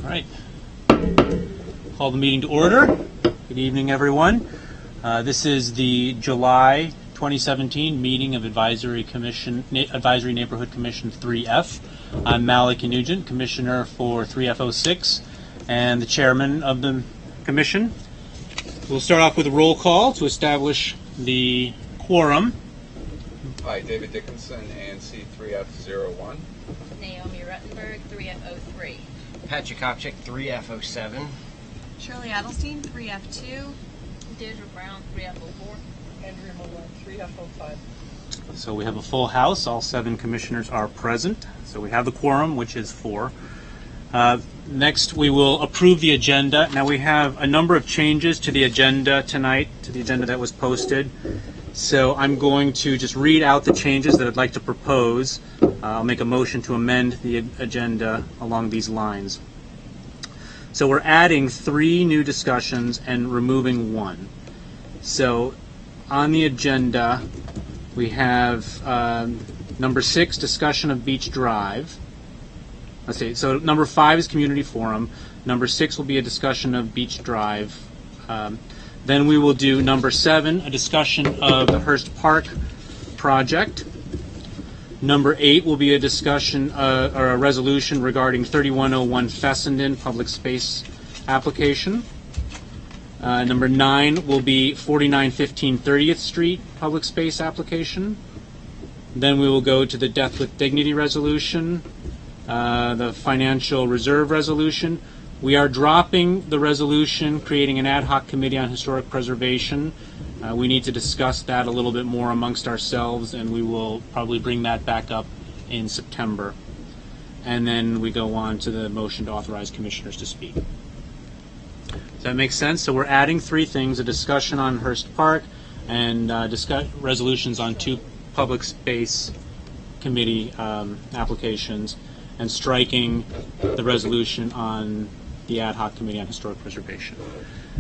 right. Call the meeting to order. Good evening, everyone. This is the July 2017 meeting of Advisory Neighborhood Commission 3F. I'm Malik Nugent, Commissioner for 3F06 and the Chairman of the Commission. We'll start off with a roll call to establish the quorum. Hi, David Dickinson, ANC 3F01. Naomi Ruttenberg, 3F03. Pat Jakobczyk, 3F07. Shirley Adelstein, 3F2. Deirdre Brown, 3F04. Andrea Mullen, 3F05. So we have a full house. All 7 commissioners are present. So we have the quorum, which is 4. Next, we will approve the agenda. Now we have a number of changes to the agenda tonight, to the agenda that was posted. So I'm going to just read out the changes that I'd like to propose. I'll make a motion to amend the agenda along these lines. So we're adding 3 new discussions and removing 1. So on the agenda, we have number 6, discussion of Beach Drive. Let's see, so number 5 is community forum. Number 6 will be a discussion of Beach Drive. Then we will do number 7, a discussion of the Hearst Park project. Number 8 will be a discussion or a resolution regarding 3101 Fessenden public space application. Number 9 will be 4915 30th Street public space application. Then we will go to the Death with Dignity resolution, the financial reserve resolution. We are dropping the resolution creating an ad hoc committee on historic preservation. We need to discuss that a little bit more amongst ourselves, and we will probably bring that back up in September. And then we go on to the motion to authorize commissioners to speak. Does that make sense? So we're adding 3 things: a discussion on Hearst Park and resolutions on 2 public space committee applications, and striking the resolution on the ad hoc committee on historic preservation.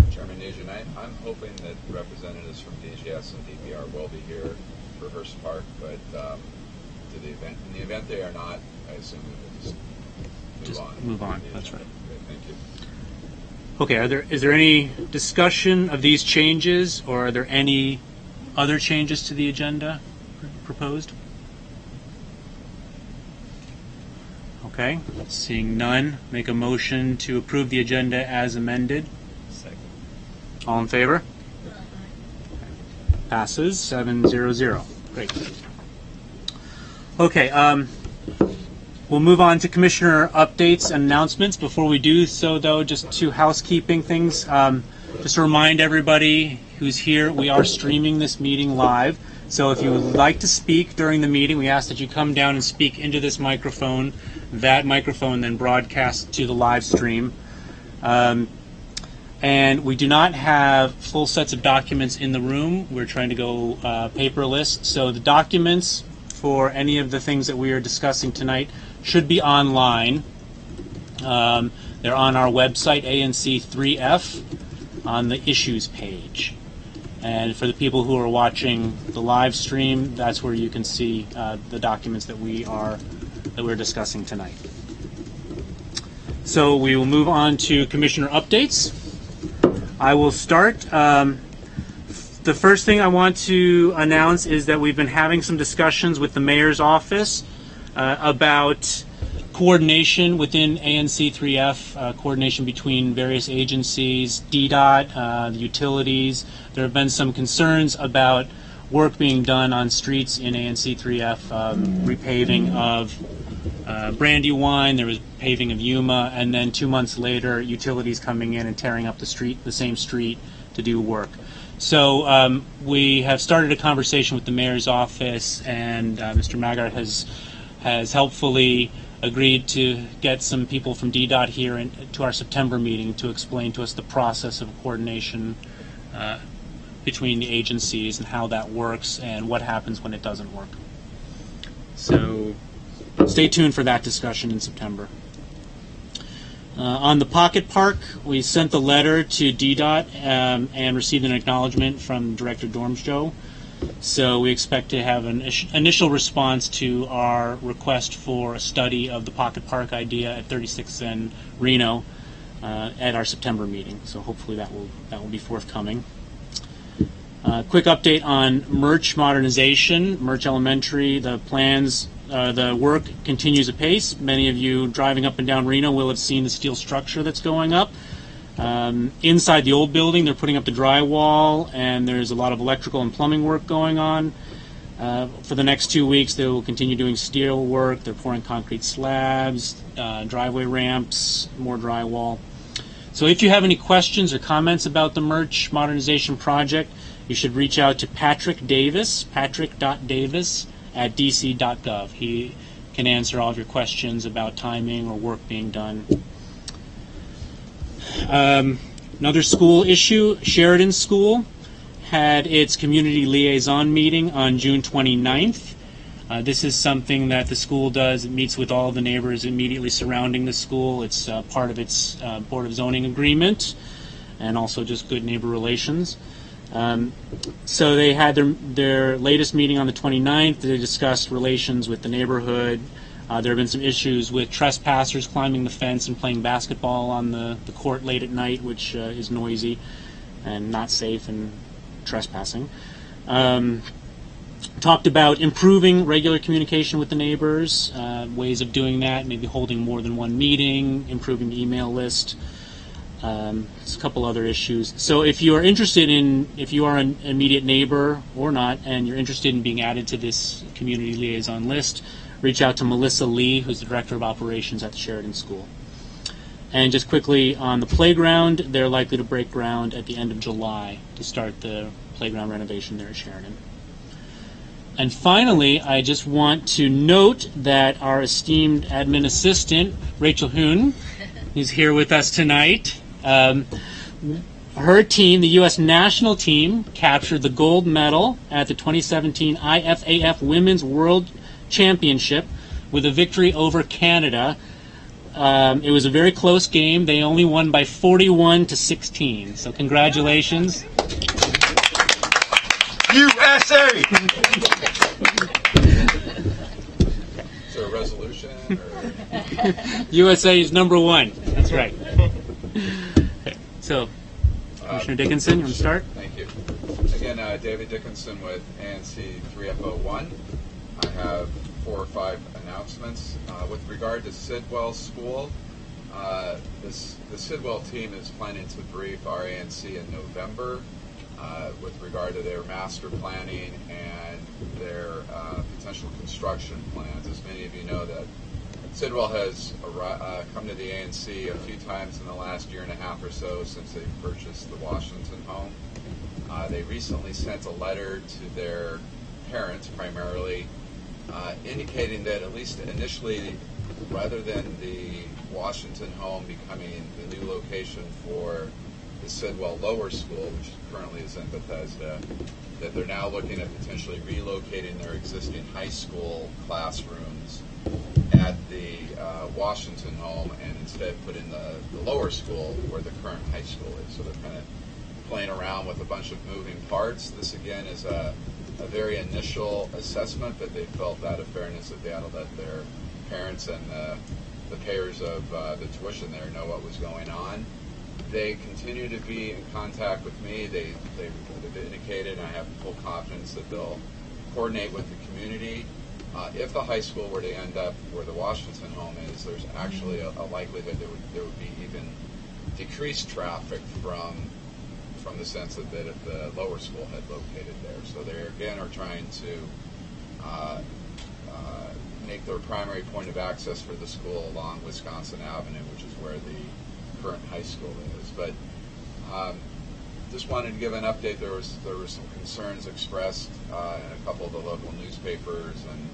Chairman Nugent, I'm hoping that representatives from DGS and DPR will be here for Hearst Park, but in the event they are not, I assume we will just move on. That's right. Okay, thank you. Okay, is there any discussion of these changes, or are there any other changes to the agenda proposed? Okay, seeing none, make a motion to approve the agenda as amended. Second. All in favor? Passes 7-0-0. Great. Okay, we'll move on to commissioner updates and announcements. Before we do so, though, just 2 housekeeping things. Just to remind everybody who's here, we are streaming this meeting live. So if you would like to speak during the meeting, we ask that you come down and speak into this microphone. That microphone then broadcasts to the live stream. And we do not have full sets of documents in the room. We're trying to go paperless. So the documents for any of the things that we are discussing tonight should be online. They're on our website, ANC 3F, on the issues page. And for the people who are watching the live stream, that's where you can see the documents that we're discussing tonight. So we will move on to commissioner updates. I will start. The first thing I want to announce is that we've been having some discussions with the mayor's office about coordination within ANC 3F, coordination between various agencies, DDOT, the utilities. There have been some concerns about work being done on streets in ANC 3F, repaving of Brandywine, there was paving of Yuma, and then 2 months later, utilities coming in and tearing up the same street to do work. So we have started a conversation with the mayor's office, and Mr. Maggart has helpfully agreed to get some people from DDOT here to our September meeting to explain to us the process of coordination between the agencies and how that works and what happens when it doesn't work. So stay tuned for that discussion in September. On the Pocket Park, we sent the letter to DDOT and received an acknowledgement from Director Dormsjo. So we expect to have an initial response to our request for a study of the Pocket Park idea at 36th and Reno at our September meeting. So hopefully that will be forthcoming. Quick update on Murch modernization. Murch Elementary, the plans, the work continues apace. Many of you driving up and down Reno will have seen the steel structure that's going up. Inside the old building, they're putting up the drywall, and there's a lot of electrical and plumbing work going on. For the next 2 weeks, they will continue doing steel work. They're pouring concrete slabs, driveway ramps, more drywall. So if you have any questions or comments about the Murch modernization project, you should reach out to Patrick Davis, patrick.davis@dc.gov. He can answer all of your questions about timing or work being done. Another school issue, Sheridan School had its community liaison meeting on June 29th. This is something that the school does. It meets with all the neighbors immediately surrounding the school. It's part of its Board of Zoning agreement and also just good neighbor relations. So they had their latest meeting on the 29th. They discussed relations with the neighborhood. There have been some issues with trespassers climbing the fence and playing basketball on the court late at night, which is noisy and not safe and trespassing. Talked about improving regular communication with the neighbors, ways of doing that, maybe holding more than one meeting, improving the email list. There's a couple other issues. So if you are an immediate neighbor or not, and you're interested in being added to this community liaison list, reach out to Melissa Lee, who's the Director of Operations at the Sheridan School. And just quickly on the playground, they're likely to break ground at the end of July to start the playground renovation there at Sheridan. And finally, I just want to note that our esteemed admin assistant, Rachel Hoon, who's here with us tonight, her team, the U.S. national team, captured the gold medal at the 2017 IFAF Women's World Championship with a victory over Canada. It was a very close game. They only won by 41-16. So congratulations. USA! Is there a resolution? Or? USA is number one. That's right. Okay. So, Commissioner Dickinson, you want to start? Thank you. Again, David Dickinson with ANC 3F01. I have 4 or 5 announcements. With regard to Sidwell School, the Sidwell team is planning to brief our ANC in November with regard to their master planning and their potential construction plans. As many of you know, that Sidwell has come to the ANC a few times in the last year and a half or so since they purchased the Washington home. They recently sent a letter to their parents, primarily, indicating that at least initially, rather than the Washington home becoming the new location for the Sidwell Lower School, which currently is in Bethesda, that they're now looking at potentially relocating their existing high school classrooms at the Washington home and instead put in the lower school where the current high school is. So they're kind of playing around with a bunch of moving parts. This again is a very initial assessment, but they felt out of fairness that they had to let their parents and the payers of the tuition there know what was going on. They continue to be in contact with me. They've indicated, and I have full confidence that they'll coordinate with the community. If the high school were to end up where the Washington home is, there's actually a likelihood there would be even decreased traffic from the sense that if the lower school had located there. So they again are trying to make their primary point of access for the school along Wisconsin Avenue, which is where the current high school is. But just wanted to give an update. There were some concerns expressed in a couple of the local newspapers and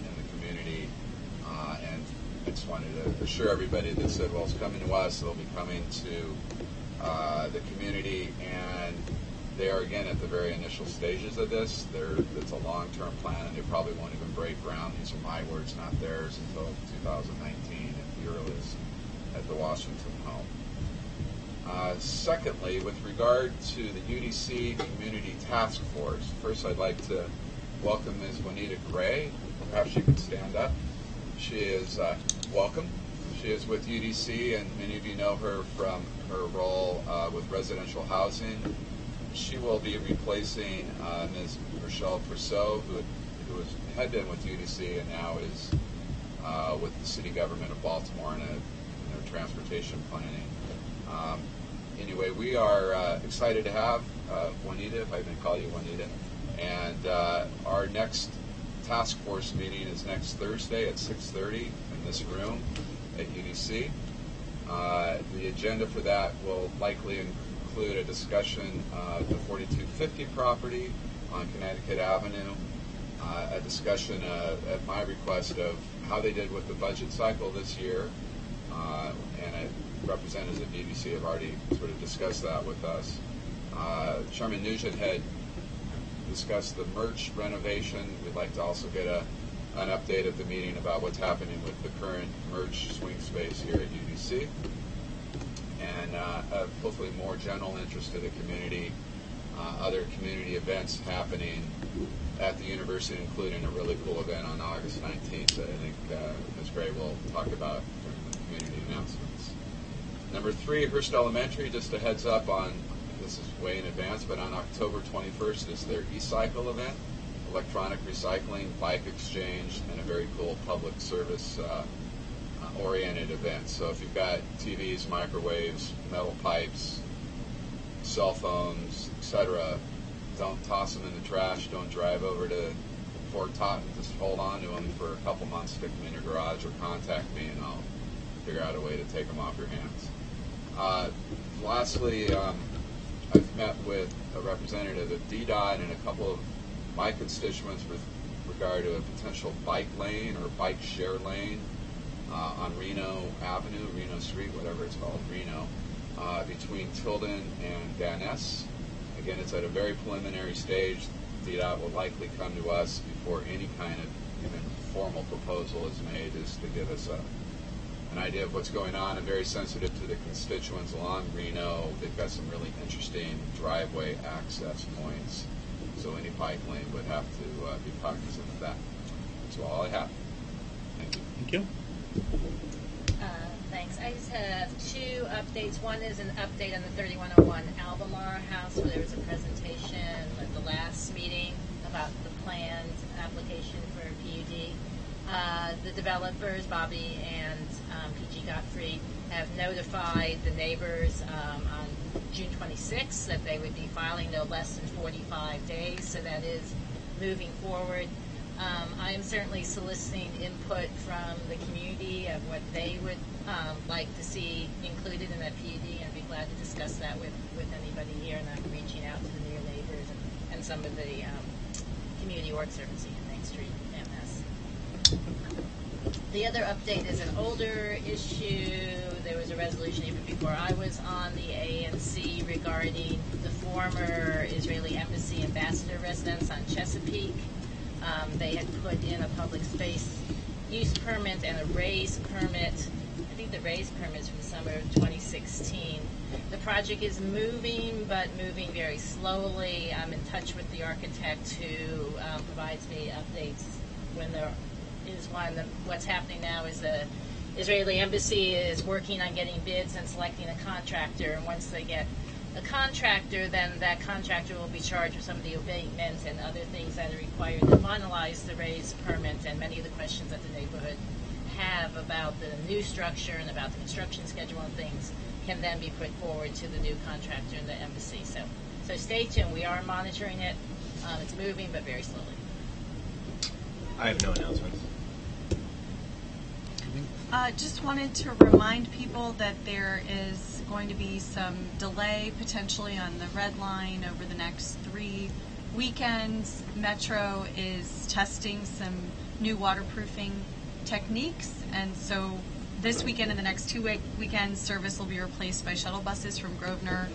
in the community, and I just wanted to assure everybody that Sidwell's coming to us. They'll be coming to the community, and they are again at the very initial stages of this. It's a long-term plan, and they probably won't even break ground. These are my words, not theirs, until 2019 at the earliest at the Washington home. Secondly, with regard to the UDC Community Task Force, first I'd like to welcome Ms. Juanita Gray. Perhaps she could stand up. She is welcome. She is with UDC, and many of you know her from her role with residential housing. She will be replacing Ms. Rochelle Perceau, had been with UDC and now is with the city government of Baltimore in their transportation planning. Anyway, we are excited to have Juanita, if I can call you Juanita, and our next task force meeting is next Thursday at 6:30 in this room at UDC. The agenda for that will likely include a discussion of the 4250 property on Connecticut Avenue, a discussion at my request of how they did with the budget cycle this year, and representatives of UDC have already sort of discussed that with us. Chairman Nugent had discussed the merch renovation. We'd like to also get an update of the meeting about what's happening with the current merch swing space here at UDC. And hopefully more general interest to the community, other community events happening at the university, including a really cool event on August 19th that I think Ms. Gray will talk about during the community announcements. Number 3, Hearst Elementary, just a heads up on, this is way in advance, but on October 21st is their e-cycle event, electronic recycling, bike exchange, and a very cool public service oriented event. So if you've got TVs, microwaves, metal pipes, cell phones, etc., don't toss them in the trash. Don't drive over to Fort Totten. Just hold on to them for a couple months, stick them in your garage, or contact me, and I'll figure out a way to take them off your hands. Lastly, I've met with a representative of DDOT and a couple of my constituents with regard to a potential bike lane or bike share lane on Reno Avenue, Reno Street, whatever it's called, Reno, between Tilden and Van Ness. Again, it's at a very preliminary stage. DDOT will likely come to us before any kind of even formal proposal is made, is to give us an idea of what's going on. I'm very sensitive to the constituents along Reno. They've got some really interesting driveway access points, so any bike lane would have to be cognizant of that. That's all I have. Thank you. Thank you. Thanks. I just have 2 updates. One is an update on the 3101 Albemarle House, where there was a presentation at the last meeting about the planned application for PUD. The developers, Bobby and PG Godfrey, have notified the neighbors on June 26th that they would be filing no less than 45 days, so that is moving forward. I am certainly soliciting input from the community of what they would like to see included in that PUD, and I'd be glad to discuss that with anybody here, and I'm reaching out to the near neighbors and some of the community work servicing in Main Street MS. The other update is an older issue. There was a resolution even before I was on the ANC regarding the former Israeli Embassy ambassador residence on Chesapeake. They had put in a public space use permit and a raise permit. I think the raise permit is from the summer of 2016. The project is moving, but moving very slowly. I'm in touch with the architect who provides me updates when there is one. What's happening now is the Israeli Embassy is working on getting bids and selecting a contractor, and once they get a contractor, then that contractor will be charged with some of the abatements and other things that are required to finalize the raise permit, and many of the questions that the neighborhood have about the new structure and about the construction schedule and things can then be put forward to the new contractor in the embassy. So stay tuned. We are monitoring it. It's moving, but very slowly. I have no announcements. Just wanted to remind people that there is going to be some delay potentially on the red line over the next 3 weekends. Metro is testing some new waterproofing techniques, and so this weekend and the next 2 weekends, service will be replaced by shuttle buses from Grosvenor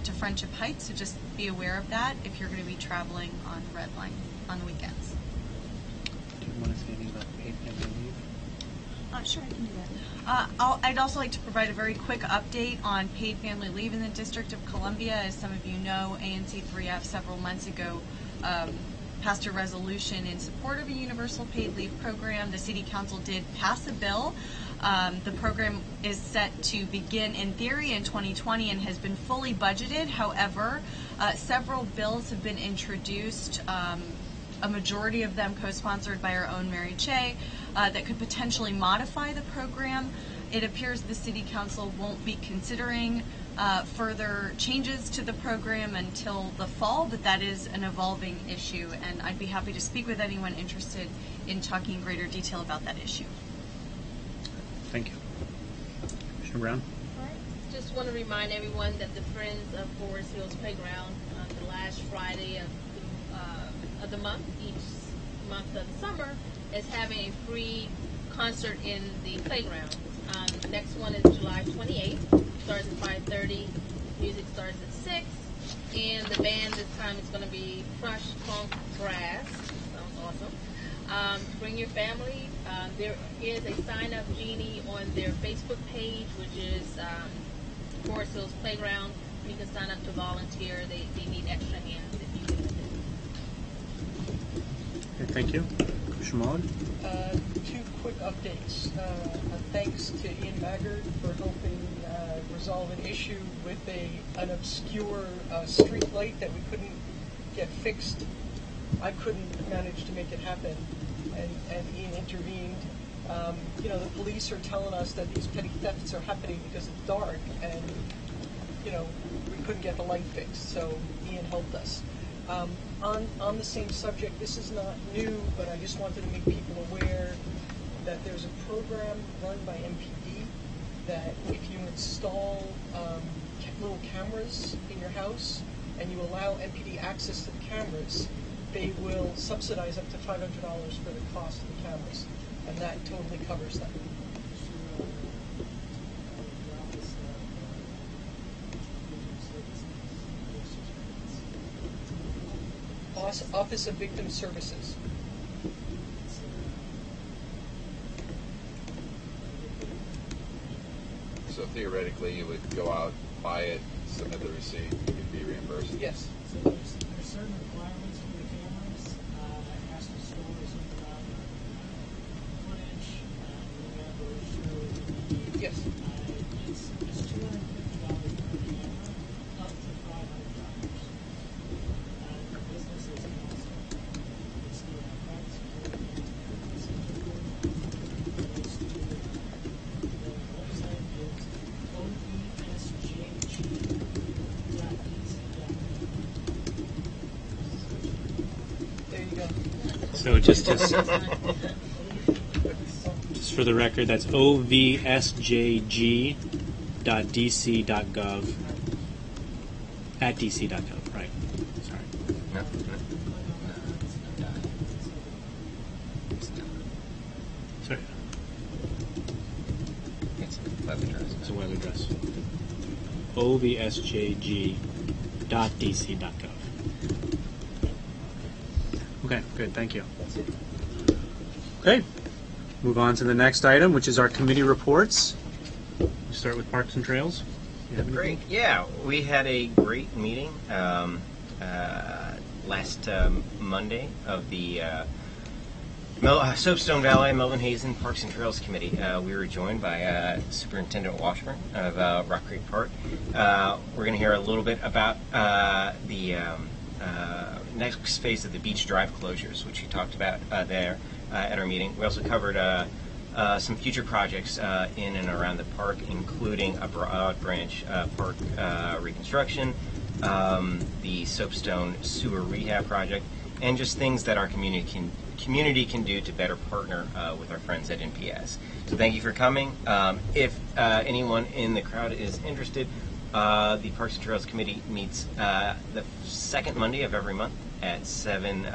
to Friendship Heights, so just be aware of that if you're going to be traveling on the red line on the weekends. Do you want to say anything about paid family leave? Sure, I can do that. I'd also like to provide a very quick update on paid family leave in the District of Columbia. As some of you know, ANC 3F several months ago passed a resolution in support of a universal paid leave program. The City Council did pass a bill The program is set to begin in theory in 2020 and has been fully budgeted. However, several bills have been introduced, a majority of them co-sponsored by our own Mary Che, that could potentially modify the program. It appears the City Council won't be considering further changes to the program until the fall, but that is an evolving issue, and I'd be happy to speak with anyone interested in talking in greater detail about that issue. Thank you. Commissioner Brown? All right. Just want to remind everyone that the Friends of Forest Hills Playground, the last Friday of the month, each month of the summer, is having a free concert in the playground. The next one is July 28th. Starts at 5:30. Music starts at 6. And the band this time is going to be Crush Funk Brass. Sounds awesome. Bring your family. There is a sign-up genie on their Facebook page, which is Forest Hills Playground. You can sign up to volunteer. They need extra hands if you can attend. Okay, thank you. Commissioner Mullen? Two quick updates. Thanks to Ian Maggard for helping resolve an issue with an obscure street light that we couldn't get fixed. I couldn't manage to make it happen, and Ian intervened. The police are telling us that these petty thefts are happening because it's dark, and we couldn't get the light fixed, so Ian helped us. On the same subject, this is not new, but I just wanted to make people aware that there's a program run by MPD that if you install little cameras in your house and you allow MPD access to the cameras, they will subsidize up to $500 for the cost of the cameras, and that totally covers that. Office of Victim Services. So theoretically, you would go out, buy it, submit the receipt, you could be reimbursed? Yes. So there's certain requirements for the cameras. It has to store some amount of footage. We'll show the Yes. it's $250 per camera, up to $500. The businesses can also it's the private security and the website is There you go. So just for the record, that's ovsjg.dc.gov at dc.gov, right? Sorry. No. Sorry. It's a web address. It's a web address. ovsjg.dc.gov. Okay, good, thank you. Okay, move on to the next item, which is our committee reports. We start with Parks and Trails. You have Great. anything? Yeah, we had a great meeting last Monday of the Soapstone Valley Melvin Hazen Parks and Trails Committee. We were joined by Superintendent Washburn of Rock Creek Park. We're going to hear a little bit about the next phase of the Beach Drive closures, which we talked about there at our meeting. We also covered some future projects in and around the park, including a Broad Branch Park reconstruction, the Soapstone Sewer Rehab Project, and just things that our community can do to better partner with our friends at NPS. So thank you for coming. If anyone in the crowd is interested, the Parks and Trails Committee meets the second Monday of every month at 7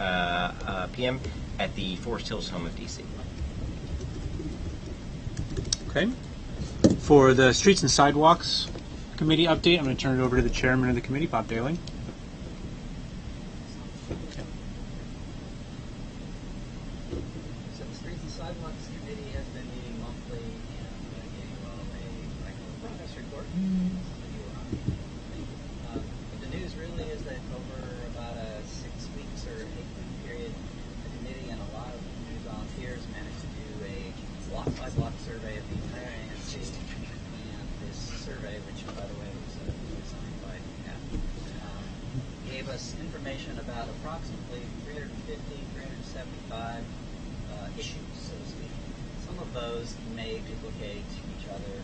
p.m. at the Forest Hills home of DC. Okay. For the Streets and Sidewalks Committee update, I'm going to turn it over to the chairman of the committee, Bob Daly. So the Streets and Sidewalks Committee has been meeting monthly, and I'm going to give you all a regular progress report. But the news really is that over about a 6 weeks or 8 week period, the committee and a lot of community volunteers managed to do a block by block survey of the entire survey, which, by the way, was designed by Kathy, gave us information about approximately 350, 375 issues, so to speak. Some of those may duplicate each other.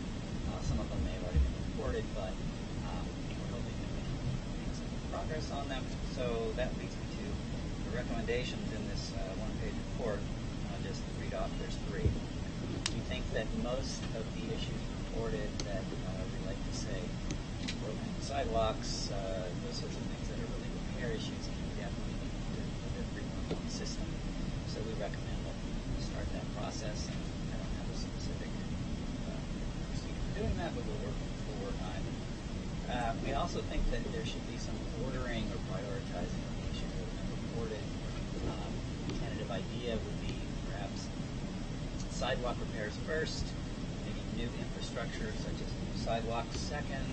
Some of them may have already been reported, but we're hoping that we can make some progress on them. So that leads me to the recommendations in this one-page report. I'll just read off. There's 3. We think that most of the issues reported that we like to say broken sidewalks, those sorts of things that are really repair issues can definitely be included with the 311 system. So we recommend that we start that process. And I don't have a specific procedure for doing that, but we'll work on it. We also think that there should be some ordering or prioritizing of the issues that have been reported. Tentative idea would be perhaps sidewalk repairs first, maybe new infrastructure such as new sidewalks second,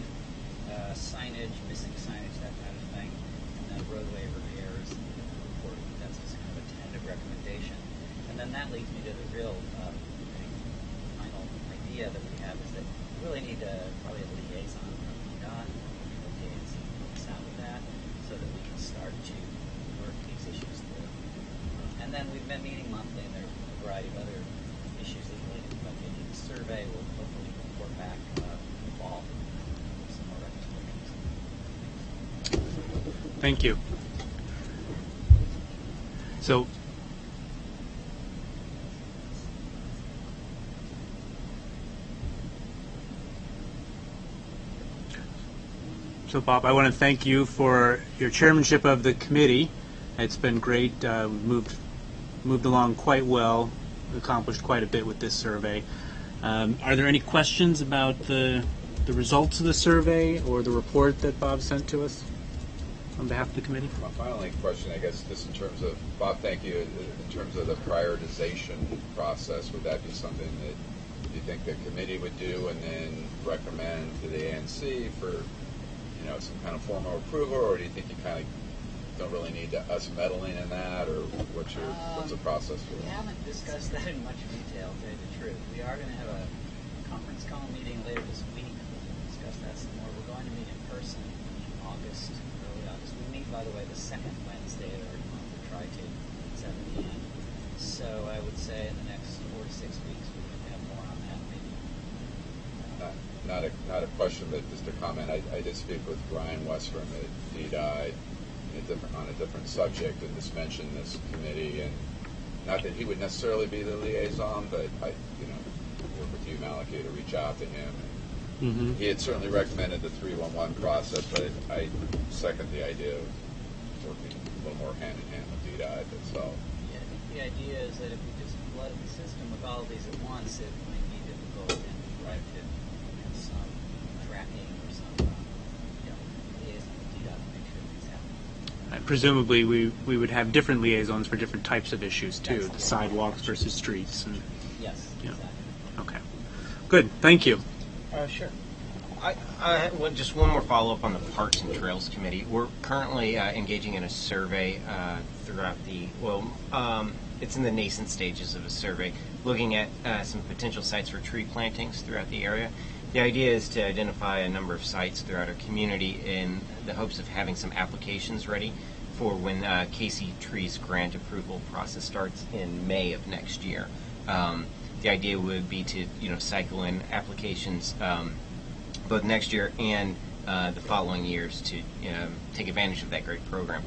signage, missing signage, that kind of thing, and then roadway repairs reported. That's just kind of a tentative recommendation. And then that leads me to the real final idea that we have is that we really need probably a liaison from PDOT or the ANC to help us out with that so that we can start to work these issues through. And then we've been meeting monthly, and there's a variety of other issues that relate to the updating the survey. We'll hopefully report back in the fall with some more recommendations. Thank you. So Bob, I want to thank you for your chairmanship of the committee. It's been great. We've moved along quite well, accomplished quite a bit with this survey. Are there any questions about the results of the survey or the report that Bob sent to us on behalf of the committee? My only question, I guess, just in terms of, Bob, thank you, in terms of the prioritization process, would that be something that you think the committee would do and then recommend to the ANC for, some kind of formal approval, or do you think you kind of don't really need us meddling in that, or what's the process for We that? haven't discussed that in much detail, to tell you the truth. We are going to have a conference call meeting later this week. We'll discuss that some more. We're going to meet in person in August, early August. We meet, by the way, the second Wednesday of every month. We try to at 7 p.m. So I would say in the next 4 to 6 weeks we can have more on that, maybe. Not a question, but just a comment. I did speak with Brian Westrom at DDI on a different subject, and just mentioned this committee, and not that he would necessarily be the liaison, but I work with you, Malachi, to reach out to him. And he had certainly recommended the 311 process, but I second the idea of working a little more hand in hand with DDI itself. Yeah, I think the idea is that if we just flood the system with all of these at once, it might be difficult, and we'd like to have some tracking or some liaison with DDOT to make sure things happen. Presumably, we would have different liaisons for different types of issues too, That's the sidewalks versus streets. And Yes, Yeah. exactly. okay, good. Thank you. Sure. Just one more follow-up on the Parks and Trails Committee. We're currently engaging in a survey throughout it's in the nascent stages of a survey, looking at some potential sites for tree plantings throughout the area. The idea is to identify a number of sites throughout our community in the hopes of having some applications ready for when Casey Tree's grant approval process starts in May of next year. The idea would be to cycle in applications both next year and the following years to take advantage of that great program.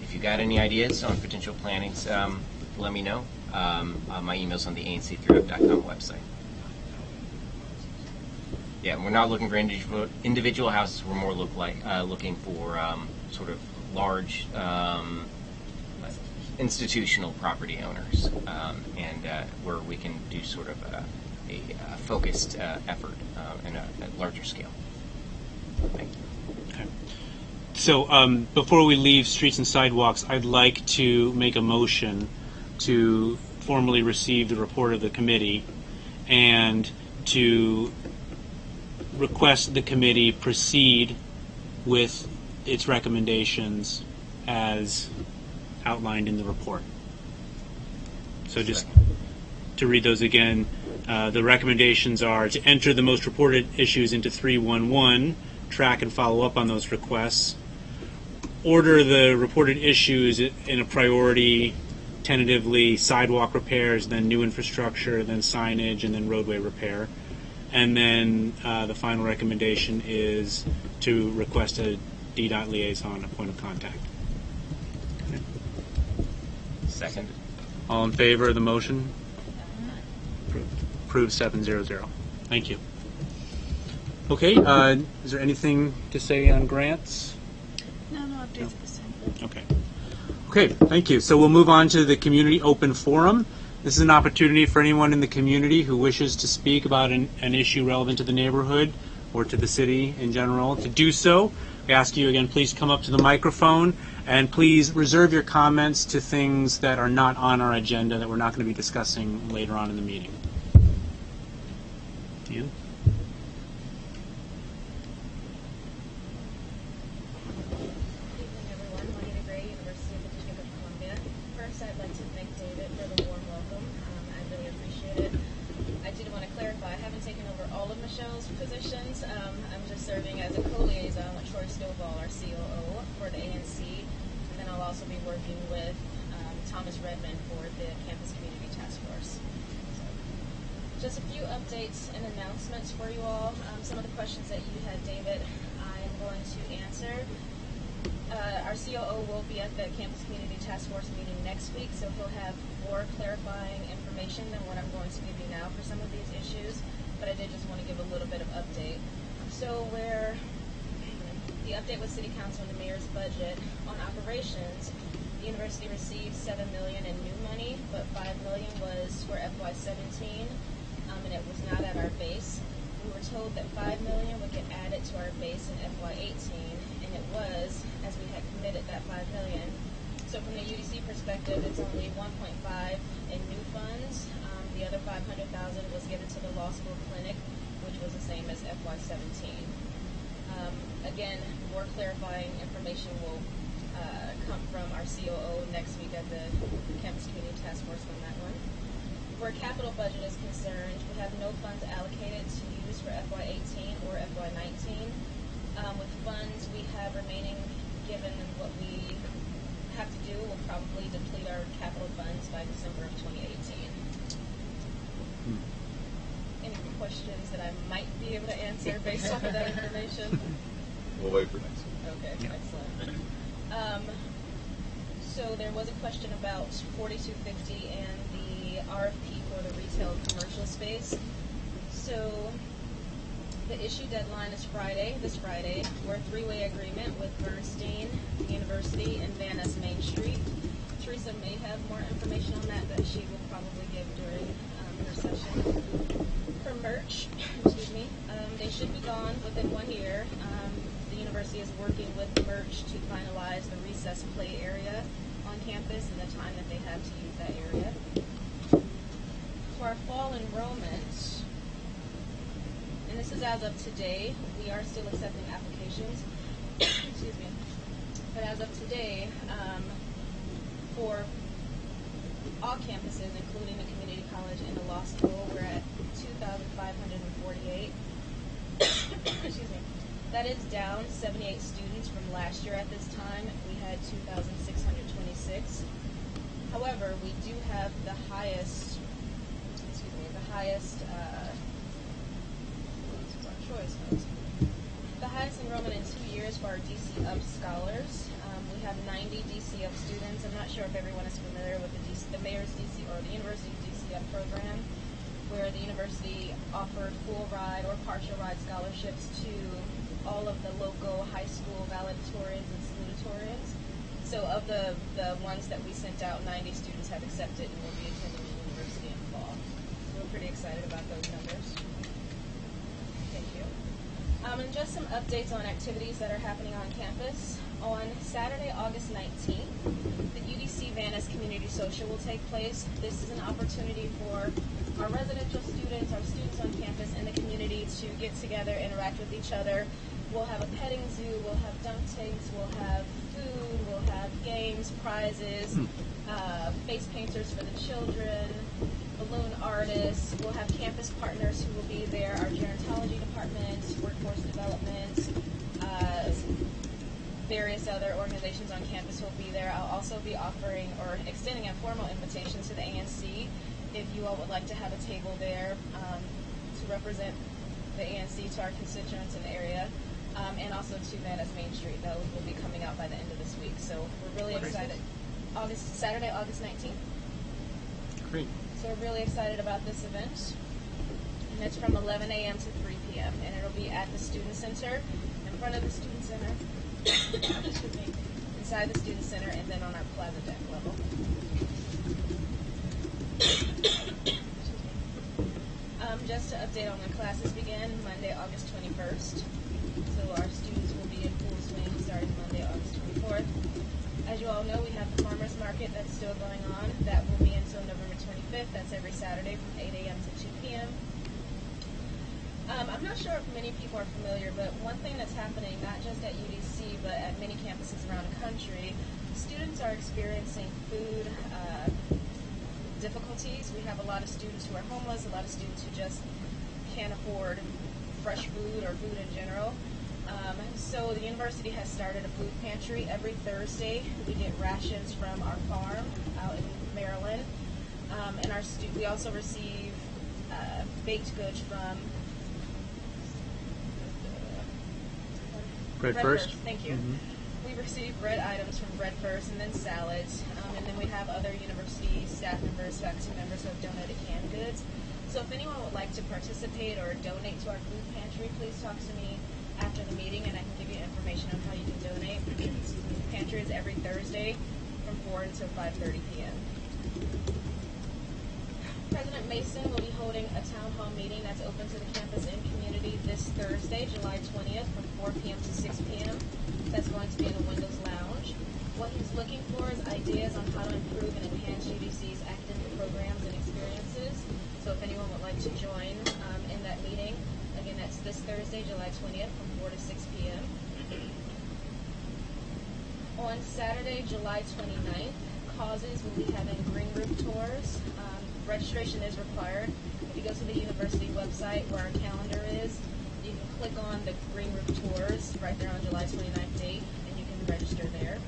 If you got any ideas on potential plannings, let me know. My email's on the ANC3up.com website. Yeah, we're not looking for individual houses. We're more looking for sort of large institutional property owners, and where we can do sort of a focused effort and a larger scale. Thank you. Okay. So before we leave streets and sidewalks, I'd like to make a motion to formally receive the report of the committee and to request the committee proceed with its recommendations as outlined in the report. So just to read those again, The recommendations are to enter the most reported issues into 311, track and follow up on those requests, order the reported issues in a priority, tentatively sidewalk repairs, then new infrastructure, then signage, and then roadway repair. And then the final recommendation is to request a DDOT liaison, a point of contact. Second. All in favor of the motion? Approved 700. Thank you. Okay, is there anything to say on grants? No updates at this time. Okay. Okay, thank you. So we'll move on to the community open forum. This is an opportunity for anyone in the community who wishes to speak about an issue relevant to the neighborhood or to the city in general to do so. We ask you again, please come up to the microphone and please reserve your comments to things that are not on our agenda that we're not going to be discussing later on in the meeting. Ian? I'd like to thank David for the warm welcome. I really appreciate it. I did want to clarify, I haven't taken over all of Michelle's positions. I'm just serving as a co-liaison with Troy Stovall, our COO, for the ANC. And then I'll also be working with Thomas Redmond for the Campus Community Task Force. So, just a few updates and announcements for you all. Some of the questions that you had, David, I am going to answer. Our COO will be at the Campus Community Task Force meeting next week, so he'll have more clarifying information than what I'm going to give you now for some of these issues, but I did just want to give a little bit of update. So where the update with City Council and the Mayor's budget on operations, the university received $7 million in new money, but $5 million was for FY17, and it was not at our base. We were told that $5 million would get added to our base in FY18, and it was, as we had committed that $5 million. So from the UDC perspective, it's only 1.5 in new funds. The other $500,000 was given to the law school clinic, which was the same as FY17. Again, more clarifying information will come from our COO next week at the Campus Community Task Force on that one. Where capital budget is concerned, we have no funds allocated to use for FY18 or FY19. With funds we have remaining, given what we have to do, we'll probably deplete our capital funds by December of 2018. Any questions that I might be able to answer based off of that information? We'll wait for next week. Okay, excellent. So there was a question about 4250 and the RFP for the retail commercial space. So the issue deadline is this Friday. We're a three-way agreement with Bernstein, the University, and Van Ness Main Street. Teresa may have more information on that she will probably give during her session. For merch, they should be gone within 1 year. The university is working with merch to finalize the recess play area on campus and the time that they have to use that area. For our fall enrollment, and this is as of today, we are still accepting applications. Excuse me. But as of today, for all campuses, including the community college and the law school, we're at 2,548. Excuse me. That is down 78 students from last year at this time. We had 2,626. However, we do have the highest enrollment in 2 years for our DC Up scholars. We have 90 DC Up students. I'm not sure if everyone is familiar with the Mayor's DC or the University's DC Up program, where the university offered full ride or partial ride scholarships to all of the local high school valedictorians and salutatorians. So of the ones that we sent out, 90 students have accepted and will be attending the university in fall. We're pretty excited about those numbers. Thank you. And just some updates on activities that are happening on campus. On Saturday, August 19th, the UDC Van Ness Community Social will take place. This is an opportunity for our residential students, our students on campus, and the community to get together, interact with each other. We'll have a petting zoo, we'll have dunk tanks, we'll have food, we'll have games, prizes, face painters for the children, balloon artists. this. We'll have campus partners who will be there, our gerontology department, workforce development, various other organizations on campus will be there. I'll also be offering or extending a formal invitation to the ANC if you all would like to have a table there to represent the ANC to our constituents in the area, and also to Manus Main Street. That will be coming out by the end of this week. So we're really excited. Saturday, August 19th. Great. So we're really excited about this event. And it's from 11 a.m. to 3 p.m. And it'll be at the Student Center, in front of the Student Center, excuse me, inside the Student Center, and then on our Plaza Deck level. Just to update on when classes begin, Monday, August 21st. So our students will be in full swing starting Monday, August 24th. As you all know, we have the farmers market that's still going on. That will be until November 25th. That's every Saturday from 8 a.m. to 2 p.m. I'm not sure if many people are familiar, but one thing that's happening, not just at UDC, but at many campuses around the country, students are experiencing food difficulties. We have a lot of students who are homeless, a lot of students who just can't afford fresh food or food in general. So the university has started a food pantry. Every Thursday we get rations from our farm out in Maryland. And we also receive baked goods from Bread First. Thank you. We receive bread items from Bread First, and then salads, and then we have other university staff members, faculty members who have donated canned goods. So if anyone would like to participate or donate to our food pantry, please talk to me after the meeting, and I can give you information on how you can donate. The pantry is every Thursday from 4 until 5:30 p.m. President Mason will be holding a town hall meeting that's open to the campus and community this Thursday, July 20th, from 4 p.m. to 6 p.m. That's going to be in the Windows Lounge. What he's looking for is ideas on how to improve and enhance UDC's academic programs and experiences. So if anyone would like to join in that meeting, again, that's this Thursday, July 20th, from 4 to 6 p.m. On Saturday, July 29th, Causes will be having green roof tours. Registration is required. If you go to the university website where our calendar is, you can click on the green roof tours right there on July 29th date, and you can register there.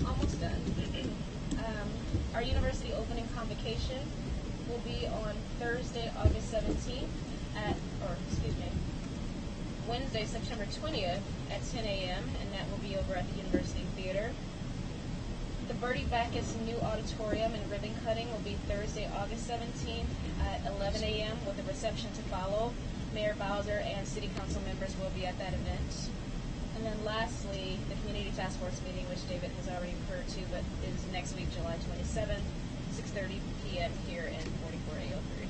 Almost done. Our university opening convocation will be on Thursday, August 17th Wednesday, September 20th at 10 a.m., and that will be over at the University Theater. The Bertie Backus new auditorium and ribbon cutting will be Thursday, August 17th at 11 a.m. with a reception to follow. Mayor Bowser and City Council members will be at that event. And then lastly, the Community Task Force meeting, which David has already referred to, but is next week, July 27th, 6:30 p.m. here in 44A03.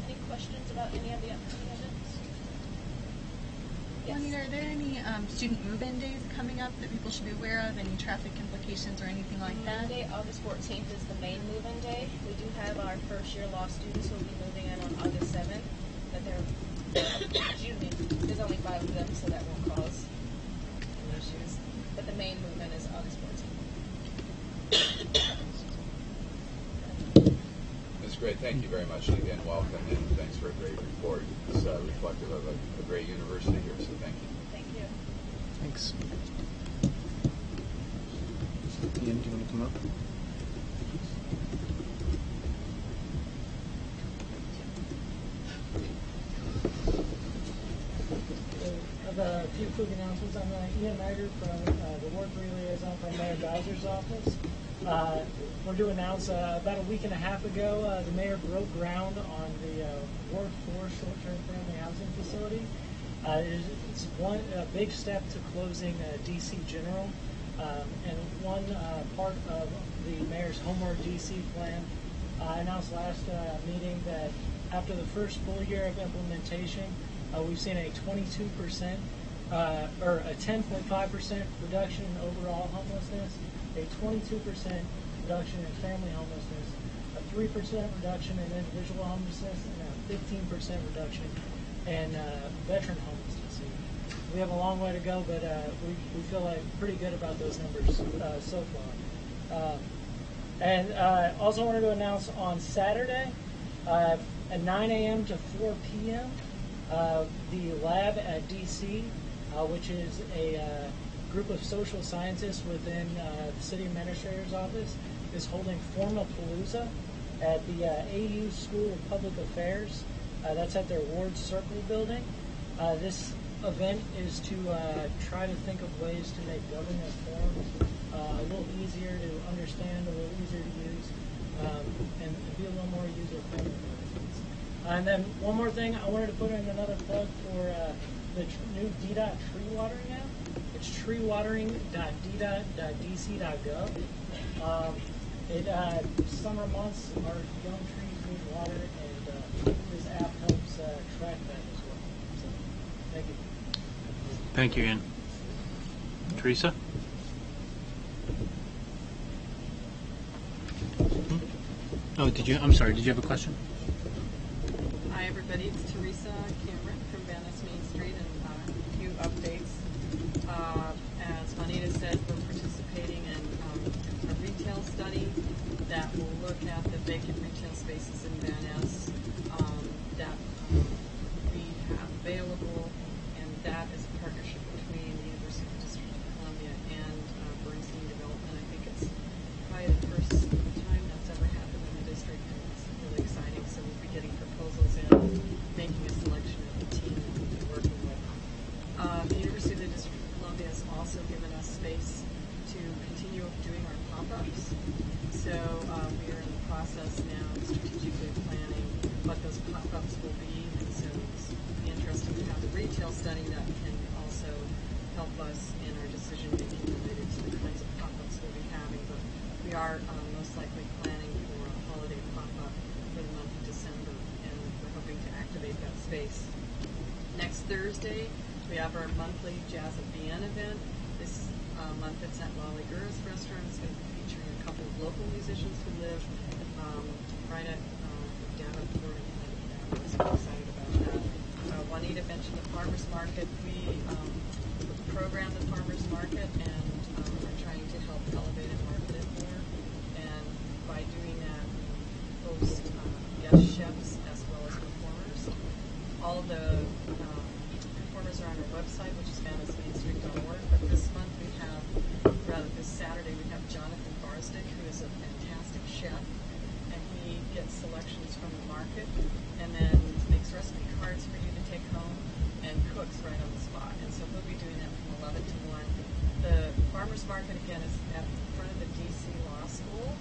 Any questions about any of the upcoming events? Yes. Juanita, are there any student move-in days coming up that people should be aware of? Any traffic implications or anything like that? Monday, August 14th is the main move-in day. We do have our first-year law students who will be moving in on August 7th, but there's only 5 of them, so that won't cause any issues. But the main move-in is August 14th. That's great. Thank you very much. And again, welcome, and thanks for a great report. It's reflective of a great university here, so thank you. Thank you. Thanks. Ian, do you want to come up? I have a few quick announcements. I'm Ian Maggard from the Ward 3 Liaison from Mayor Bowser's office. We're to announce about a week and a half ago, the mayor broke ground on the Ward 4 short-term family housing facility. It's one big step to closing DC General, and one part of the mayor's Homeward DC plan. I announced last meeting that after the first full year of implementation, we've seen a 22% or a 10.5% reduction in overall homelessness, a 22% reduction in family homelessness, a 3% reduction in individual homelessness, and a 15% reduction in veteran homelessness. We have a long way to go, but we feel like pretty good about those numbers so far. And also wanted to announce on Saturday, At 9 a.m. to 4 p.m., the lab at DC, which is a group of social scientists within the city administrator's office, is holding Formapalooza at the AU School of Public Affairs. That's at their Ward Circle building. This event is to try to think of ways to make government forms a little easier to understand, a little easier to use, and be a little more user-friendly. And then one more thing, I wanted to put in another plug for the new DDOT tree watering app. It's treewatering.ddot.dc.gov. Summer months, our young trees need water, and this app helps track that as well. So, thank you. Thank you, Ian. Teresa? Oh, I'm sorry, did you have a question? Hi, everybody. It's Teresa Cameron from Venice Main Street, and a few updates. As Juanita said, we're participating in a retail study that will look at the vacant retail spaces in Van Ness that we have available, and that is a partnership between the University of the District of Columbia and Bernstein Development. I think it's probably the first time that's ever happened in the district, and it's really exciting. So we'll be getting proposals in, making a selection of the team that we'll be working with. The University of the District of Columbia has also given us space to continue doing our pop-ups. So we are in the process now of strategically planning what those pop-ups will be, and so it's interesting to have the retail study that can also help us in our decision-making related to the kinds of pop-ups we'll be having. But we are most likely planning for a holiday pop-up for the month of December, and we're hoping to activate that space. Next Thursday, we have our monthly Jazz at Vienna event. This month it's at Lolly Gur's restaurant. It's going to be featuring a couple of local musicians who live right at Davenport and Connecticut. We're so excited about that. Juanita mentioned the farmers market. We program the farmers market, and we're trying to help elevate and market it more. And by doing that, we host guest chefs as well as performers. All of the performers are on our website, which is vanessmainstreet.org. But this month this Saturday, we have Jonathan Barsdick, who is a fantastic chef, and he gets selections from the market and then makes recipe cards for you to take home and cooks right on the spot. And so we'll be doing that from 11 to 1. The farmers market, again, is at the front of the DC Law School.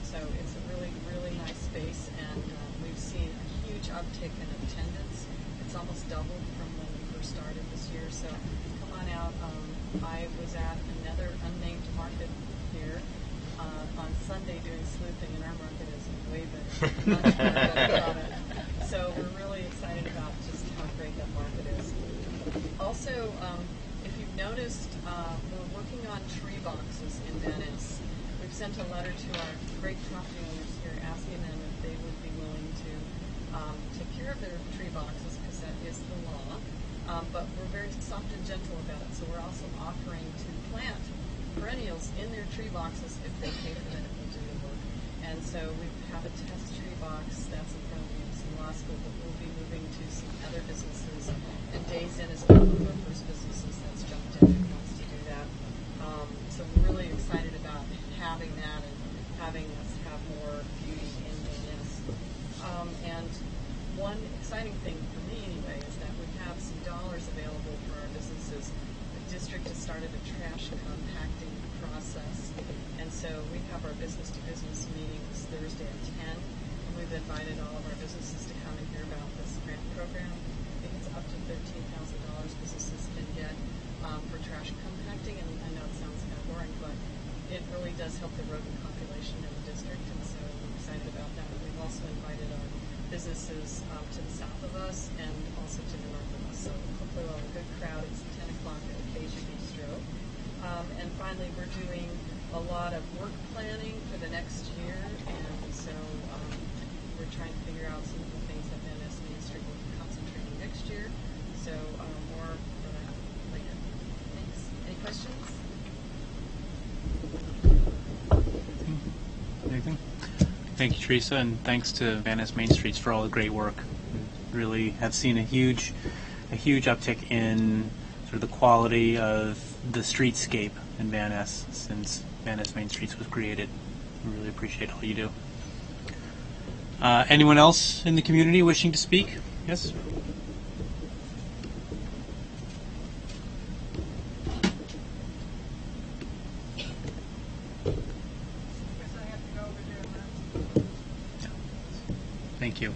So it's a really, really nice space, and we've seen a huge uptick in attendance. It's almost doubled from when we first started this year. So come on out. I was at another unnamed market here on Sunday doing sleuthing, and our market is way better. Much better. So we're really excited about just how great that market is. Also, if you've noticed, we're working on tree boxes in Venice. We've sent a letter to our great property owners here asking them if they would be willing to take care of their tree boxes, because that is the law. But we're very soft and gentle about it, so we're also offering to plant perennials in their tree boxes if they pay for it, if we do the work. And so we have a test tree box that's in front of the UC Law School, but we'll be moving to some other businesses. And Days Inn is one of our first businesses that's jumped in and wants to do that. So we're really excited about having that and having us have more beauty in Venice. And one exciting thing for me, anyway, is that we have some dollars available for our businesses. The district has started a trash compacting process, and so we have our business-to-business meeting this Thursday at 10, and we've invited all of our businesses to come and hear about this grant program. I think it's up to $13,000 businesses can get for trash compacting, and I know it sounds kind of boring, but it really does help the rodent population in the district, and so we're excited about that. We've also invited our businesses to the south of us and also to the north of us. So hopefully we'll have a good crowd. It's 10 o'clock at Acacia Bistro. And finally, we're doing a lot of work planning for the next year, and so we're trying to figure out some of the things that Van Ness Main Street will be concentrating next year. So more for that later. Thanks. Any questions? Anything? Thank you, Teresa, and thanks to Van Ness Main Streets for all the great work. We really have seen a huge uptick in sort of the quality of the streetscape in Van Ness since Van Ness Main Streets was created. We really appreciate all you do. Anyone else in the community wishing to speak? Yes? Thank you.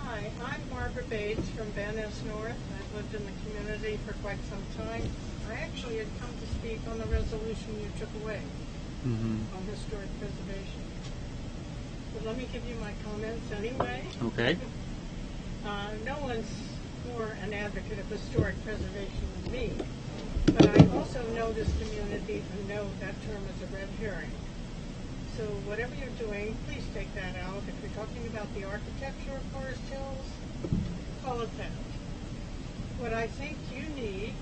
Hi, I'm Barbara Bates from Van Ness North. I've lived in the community for quite some time. I actually had come to speak on the resolution you took away on historic preservation. But let me give you my comments anyway. Okay. No one's more an advocate of historic preservation than me. But I also know this community and know that term is a red herring. So whatever you're doing, please take that out. If you're talking about the architecture of Forest Hills, call it that. What I think you need,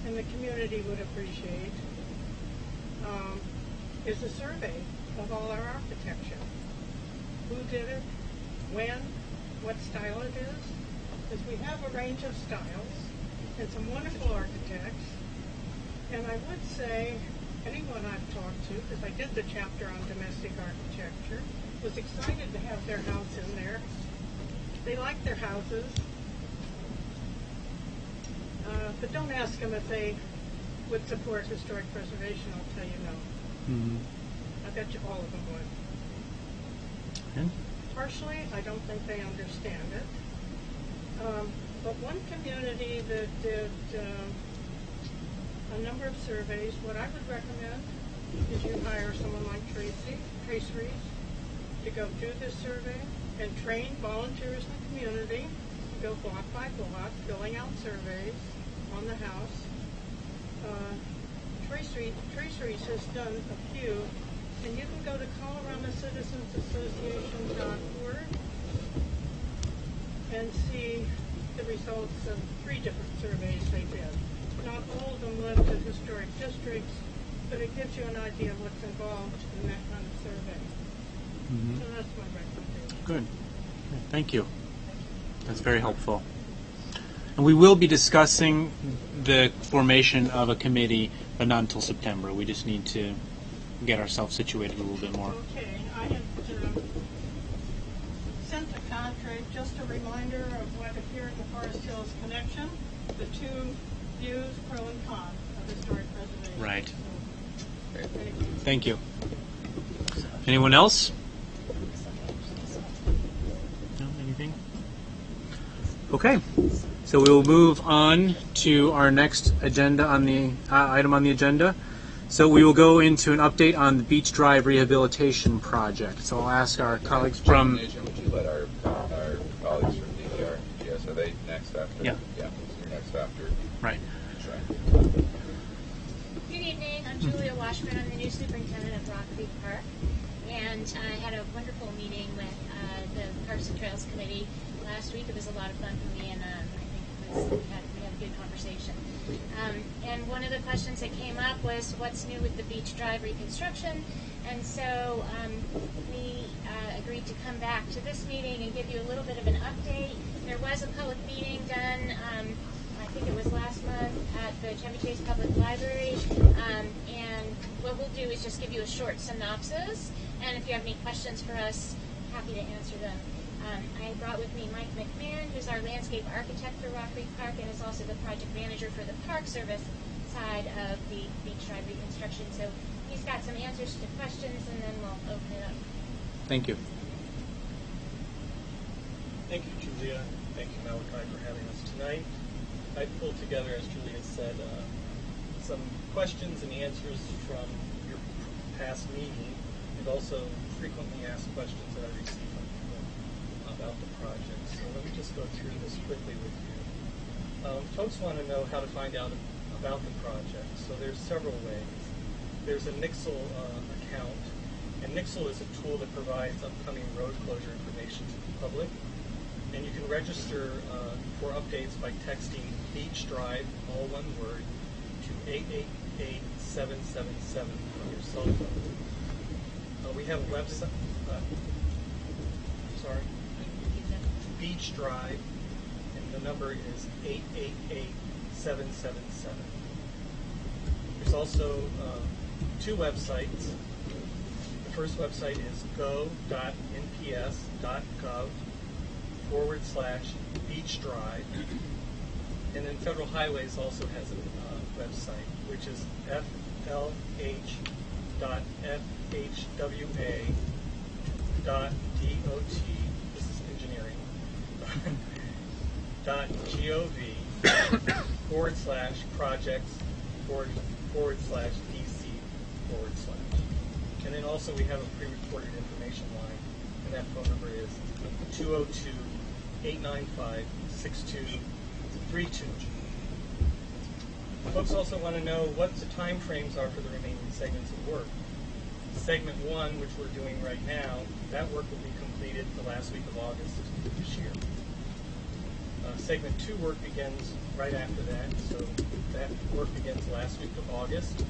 and the community would appreciate, is a survey of all our architecture. Who did it, when, what style it is. Because we have a range of styles and some wonderful architects. And I would say anyone I've talked to, because I did the chapter on domestic architecture, was excited to have their house in there. They like their houses. But don't ask them if they would support historic preservation. I'll tell you no. I bet you all of them would. Okay. Partially, I don't think they understand it. But one community that did a number of surveys, what I would recommend is you hire someone like Trace Reese, to go do this survey and train volunteers in the community to go block by block, filling out surveys on the house. Trace Reese has done a few, and you can go to ColoradoCitizensAssociation.org and see the results of 3 different surveys they did. Not all of them led to historic districts, but it gives you an idea of what's involved in that kind of survey. So that's my recommendation. Good. Thank you. That's very helpful. And we will be discussing the formation of a committee, but not until September. We just need to get ourselves situated a little bit more. Okay, I have sent a contract, just a reminder of what appeared in the Forest Hills Connection, the 2 views, pro and con, of historic preservation. Right. So, Thank you. Anyone else? No, anything? Okay. So we will move on to our next agenda on the item on the agenda. So we will go into an update on the Beach Drive rehabilitation project. So I'll ask our colleagues from. Would you let our colleagues from DPR? Yes, are they next after? Yeah. Yeah. So you're next after. Right. Good evening. I'm Julia Washburn. I'm the new superintendent of Rock Creek Park. And I had a wonderful meeting with the Parks and Trails Committee last week. It was a lot of fun for me, and I think we had a good conversation. And one of the questions that came up was what's new with the Beach Drive reconstruction. And so we agreed to come back to this meeting and give you a little bit of an update. There was a public meeting done, I think it was last month, at the Chevy Chase Public Library. And what we'll do is just give you a short synopsis. And if you have any questions for us, happy to answer them. I brought with me Mike McMahon, who's our landscape architect for Rock Creek Park and is also the project manager for the Park Service side of the Beach Drive reconstruction. So he's got some answers to questions, and then we'll open it up. Thank you. Thank you, Julia. Thank you, Malachi, for having us tonight. I pulled together, as Julia said, some questions and answers from your past meeting, and also frequently asked questions that I received from people about the project. So let me just go through this quickly with you. Folks want to know how to find out about the project. So there's several ways. There's a Nixle account, and Nixle is a tool that provides upcoming road closure information to the public. And you can register for updates by texting Beach Drive, all one word, to 888-777 from your cell phone. We have a website. Sorry. Beach Drive, and the number is 888-777. There's also two websites. The first website is go.nps.gov/Beach Drive. And then Federal Highways also has a website, which is flh.fhwa.dot, this is engineering, .gov/projects/DC/. And then also we have a pre-recorded information line, and that phone number is 202-895-6232. Folks also want to know what the time frames are for the remaining segments of work. Segment 1, which we're doing right now, that work will be completed the last week of August this year. Segment 2 work begins right after that, so that work begins last week of August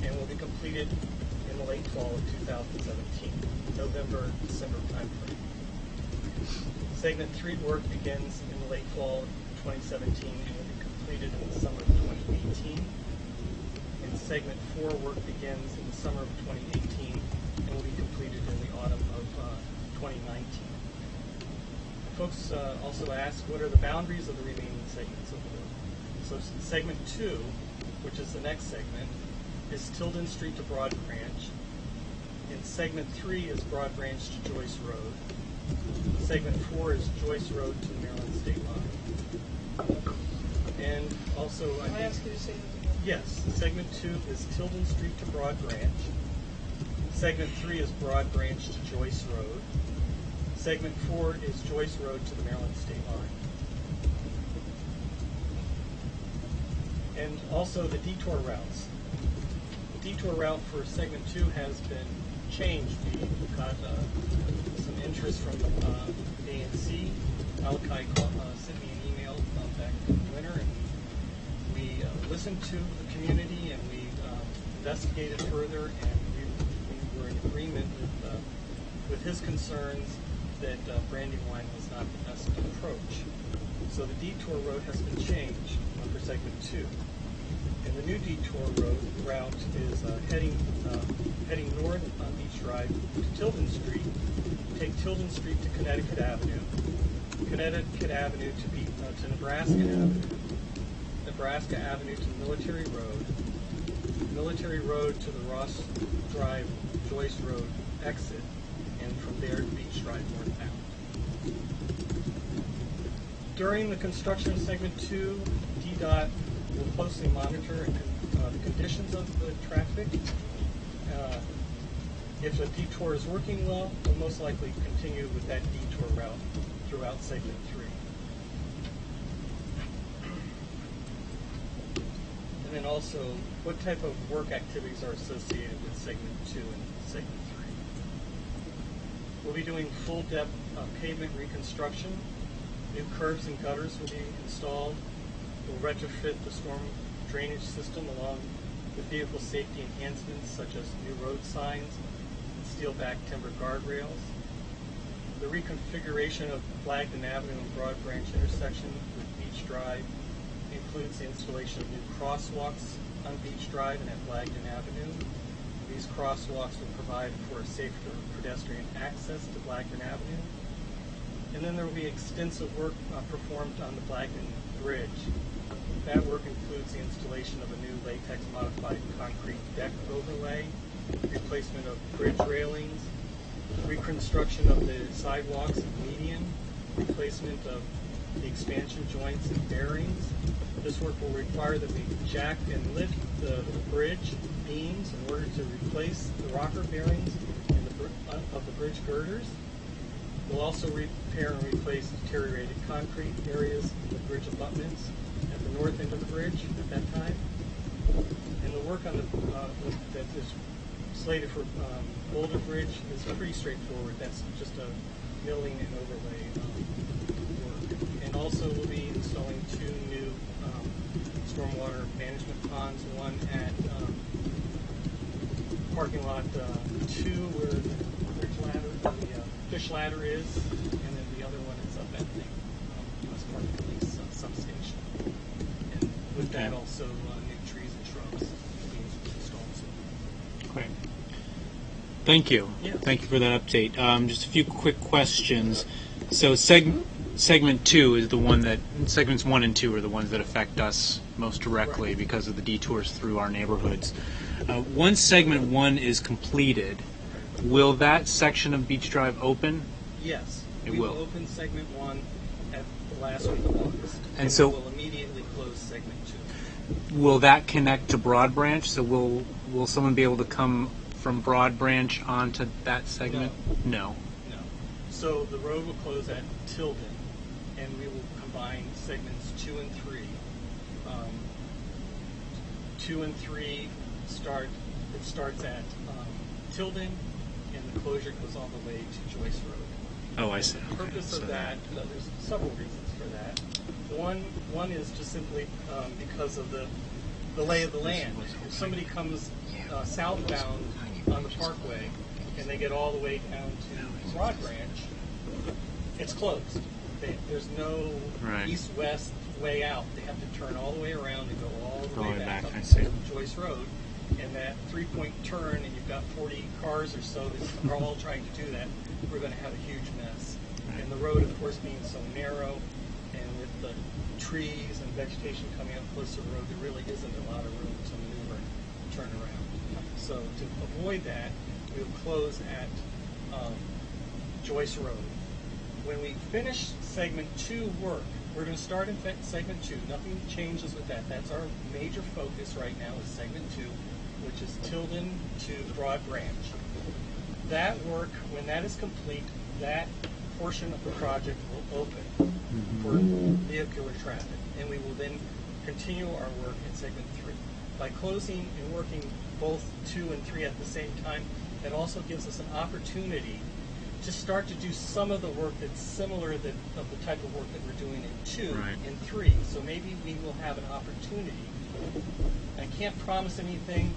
and will be completed in the late fall of 2017, November, December timeframe. Segment 3 work begins in the late fall of 2017 and will be completed in the summer of 2018. And segment 4 work begins in the summer of 2018 and will be completed in the autumn of 2019. Folks also ask, what are the boundaries of the remaining segments of the work? So segment 2, which is the next segment, is Tilden Street to Broad Branch. And segment 3 is Broad Branch to Joyce Road. Segment 4 is Joyce Road to the Maryland State Line. And also, Can I ask you to say that again? Yes, segment 2 is Tilden Street to Broad Branch. Segment 3 is Broad Branch to Joyce Road. Segment 4 is Joyce Road to the Maryland State Line. And also the detour routes. The detour route for segment 2 has been changed. We got some interest from ANC. Malachi sent me an email back in the winter, and we listened to the community and we investigated further, and we were in agreement with his concerns that Brandywine was not the best approach. So the detour road has been changed for segment 2. And the new detour route is heading north on Beach Drive to Tilden Street. Take Tilden Street to Connecticut Avenue, Connecticut Avenue to Nebraska Avenue, Nebraska Avenue to Military Road, Military Road to the Ross Drive, Joyce Road exit, and from there to Beach Drive northbound. During the construction of segment 2, DDOT will closely monitor the conditions of the traffic. If the detour is working well, we'll most likely continue with that detour route throughout segment 3. And then also, what type of work activities are associated with segment 2 and segment 3? We'll be doing full depth pavement reconstruction. New curbs and gutters will be installed. We'll retrofit the storm drainage system along with vehicle safety enhancements such as new road signs and steel back timber guardrails. The reconfiguration of Blagden Avenue and Broad Branch intersection with Beach Drive includes the installation of new crosswalks on Beach Drive and at Blagden Avenue. These crosswalks will provide for safer pedestrian access to Blagden Avenue. And then there will be extensive work performed on the Blagden Bridge. That work includes the installation of a new latex modified concrete deck overlay, replacement of bridge railings, reconstruction of the sidewalks and median, replacement of the expansion joints and bearings. This work will require that we jack and lift the bridge beams in order to replace the rocker bearings of the bridge girders. We'll also repair and replace deteriorated concrete areas of the bridge abutments at the north end of the bridge at that time. And the work on that is slated for Boulder Bridge is pretty straightforward. That's just a milling and overlay And also we'll be installing 2 new stormwater management ponds, one at parking lot 2 where the fish ladder is, and then the other one is up at the West Park Police substation. And with that also new trees and shrubs will be installed soon. Great. Thank you. Yeah. Thank you for that update. Just a few quick questions. So segment 2 is the one that, segments 1 and 2 are the ones that affect us most directly Right. because of the detours through our neighborhoods. Once segment 1 is completed, will that section of Beach Drive open? Yes, It we will. open segment 1 at the last week of August, And so- we will immediately close segment 2. Will that connect to Broad Branch? So will someone be able to come from Broad Branch onto that segment? No. No. So the road will close at Tilden, and we will combine segments 2 and 3. 2 and 3 starts at Tilden, and the closure goes all the way to Joyce Road. Oh, I see. The Okay. purpose So of that, there's several reasons for that. One is just simply because of the lay of the land. If somebody comes southbound on the Parkway and they get all the way down to Broad Branch, it's closed. There's no Right. east-west way out. They have to turn all the way around and go all the way back up I see. to Joyce Road. And that 3-point turn, and you've got 40 cars or so that are all trying to do that, we're going to have a huge mess. And the road, of course, being so narrow, and with the trees and vegetation coming up close to the road, there really isn't a lot of room to maneuver and turn around. So to avoid that, we'll close at Joyce Road. When we finish segment 2 work, we're going to start in segment 2. Nothing changes with that. That's our major focus right now is segment 2, which is Tilden to Broad Branch. That work, when that is complete, that portion of the project will open for vehicular traffic, and we will then continue our work in segment 3. By closing and working both 2 and 3 at the same time, it also gives us an opportunity to start to do some of the work that's similar of the type of work that we're doing in 2 Right. and 3. So maybe we will have an opportunity. I can't promise anything,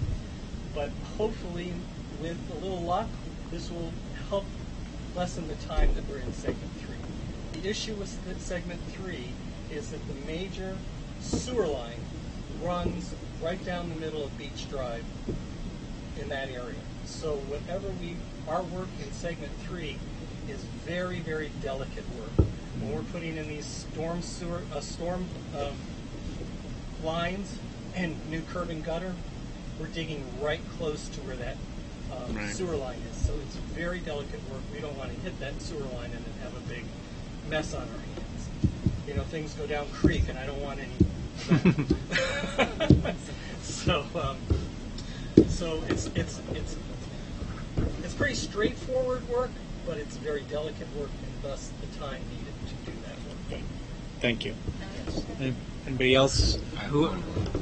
but hopefully with a little luck, this will help lessen the time that we're in segment 3. The issue with segment 3 is that the major sewer line runs right down the middle of Beach Drive in that area. So whatever our work in segment 3 is very, very delicate work. When we're putting in these storm lines and new curb and gutter, we're digging right close to where that Right. sewer line is. So it's very delicate work. We don't want to hit that sewer line and then have a big mess on our hands. You know, things go down creek, and I don't want any of that. So it's pretty straightforward work, but it's very delicate work, and thus the time needed to do that work. Thank you. Anybody else? Who? I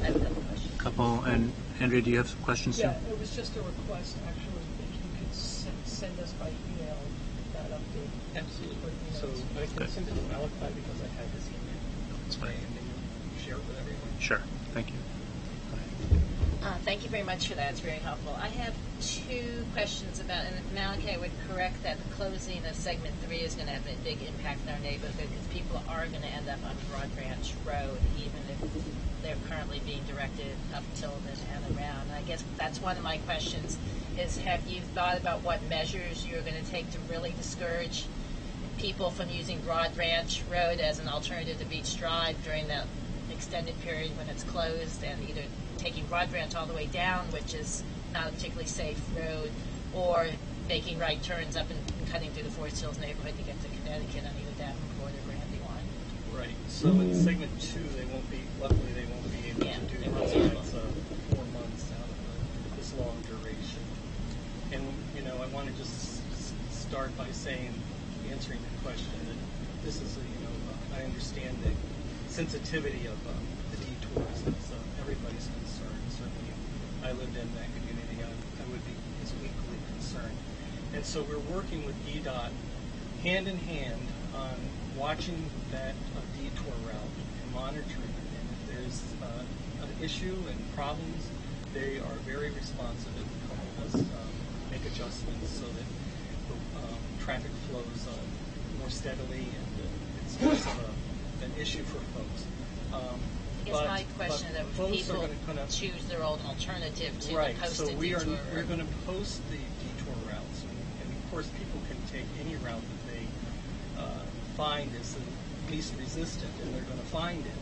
have a couple questions. Couple. And Andrea, do you have some questions too? Yeah, it was just a request, actually, if you could send us by email that update. Absolutely. You know, So I can Good. send it to Malachi because I have his email. That's fine. And then share it with everyone. Sure. Thank you. Thank you very much for that. It's very helpful. I have 2 questions about, and Malachi would correct that the closing of segment 3 is going to have a big impact in our neighborhood because people are going to end up on Broad Branch Road, even if they're currently being directed up Tilden and around. And I guess that's one of my questions is, have you thought about what measures you're going to take to really discourage people from using Broad Branch Road as an alternative to Beach Drive during that extended period when it's closed, and either taking Broad Branch all the way down, which is not a particularly safe road, or making right turns up and cutting through the Forest Hills neighborhood to get to Connecticut on either Davenport or Brandywine. Right. So in segment 2, luckily they won't be able to do roadsides 4 months out of this long duration. And, you know, I want to just start by answering the question that this is, I understand the sensitivity of the detours. It's everybody's concern. Certainly, if I lived in that community, I would be as equally concerned. And so we're working with DDOT hand in hand on watching that detour route and monitoring it. And if there's an issue and problems, they are very responsive and help us make adjustments so that the traffic flows more steadily and it's less of an issue for folks. I guess my question is that people choose their own alternative to right, the posted so detour. we're going to post the detour routes, and of course people can take any route that they find is the least resistant, and they're going to find it.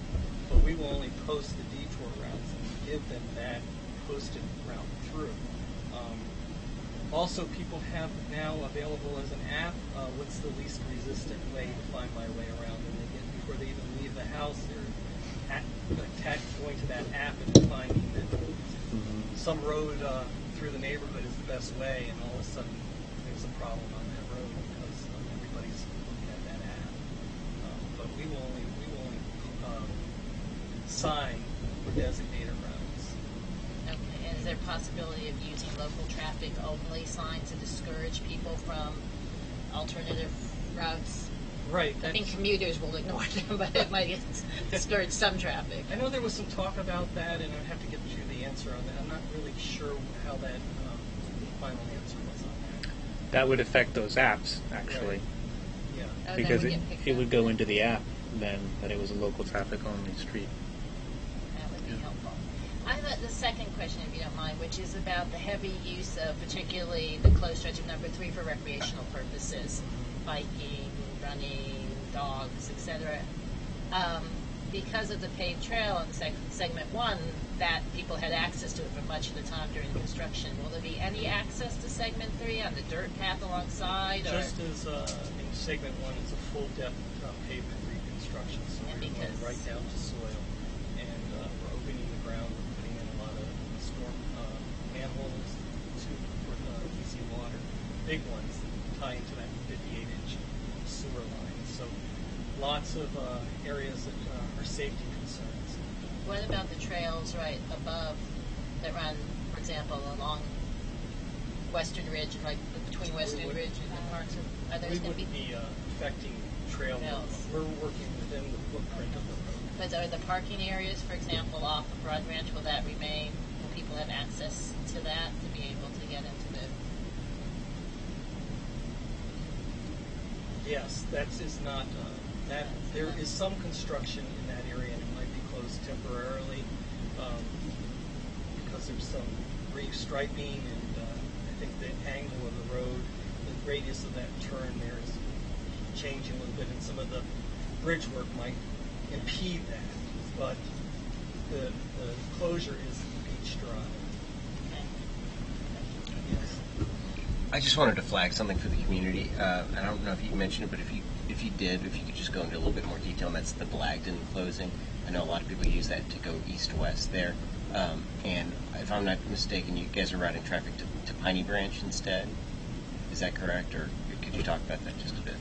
But we will only post the detour routes and give them that posted route through. Also, people have now available as an app what's the least resistant way to find my way around, and they get before they even leave the house, they're going to that app and finding that some road through the neighborhood is the best way, and all of a sudden there's a problem on that road because everybody's looking at that app. But we will only sign or designated routes. Okay, and is there a possibility of using local traffic only signs to discourage people from alternative routes? Right. I think commuters will ignore them, but it might discourage some traffic. I know there was some talk about that, and I'd have to get you the answer on that. I'm not really sure how that final answer was on that. That would affect those apps, actually, Right. Yeah. Oh, because that would get picked it would up. go into the app then that it was a local traffic only street. That would be helpful. I have the second question, if you don't mind, which is about the heavy use of particularly the closed stretch of number 3 for recreational purposes, biking, running, dogs, etc. Because of the paved trail on segment 1, that people had access to it for much of the time during construction. Will there be any access to segment 3 on the dirt path alongside? Or? Just as in segment 1, it's a full depth pavement reconstruction, so And we're going because- right down to soil, and we're opening the ground. We're putting in a lot of storm manholes for easy water, big ones that tie into that 58-inch sewer line. So lots of areas that are safety concerns. What about the trails right above that run, for example, along Western Ridge, like between Western Ridge and the parks? Are those We going to wouldn't be affecting trail Trails. movement. We're working within the footprint of the road. But are the parking areas, for example, off of Broad Branch, will that remain? Will people have access to that to be able to get into the? Yes, that is not, that, there is some construction in that area, and it might be closed temporarily, because there's some restriping, and I think the angle of the road, the radius of that turn there is changing a little bit, and some of the bridge work might impede that, but the closure is Beach Drive. Yes. I just wanted to flag something for the community. I don't know if you mentioned it, but if you did, if you could just go into a little bit more detail, and that's the Blagden closing. I know a lot of people use that to go east-west there. And if I'm not mistaken, you guys are routing traffic to Piney Branch instead. Is that correct? Or could you talk about that just a bit?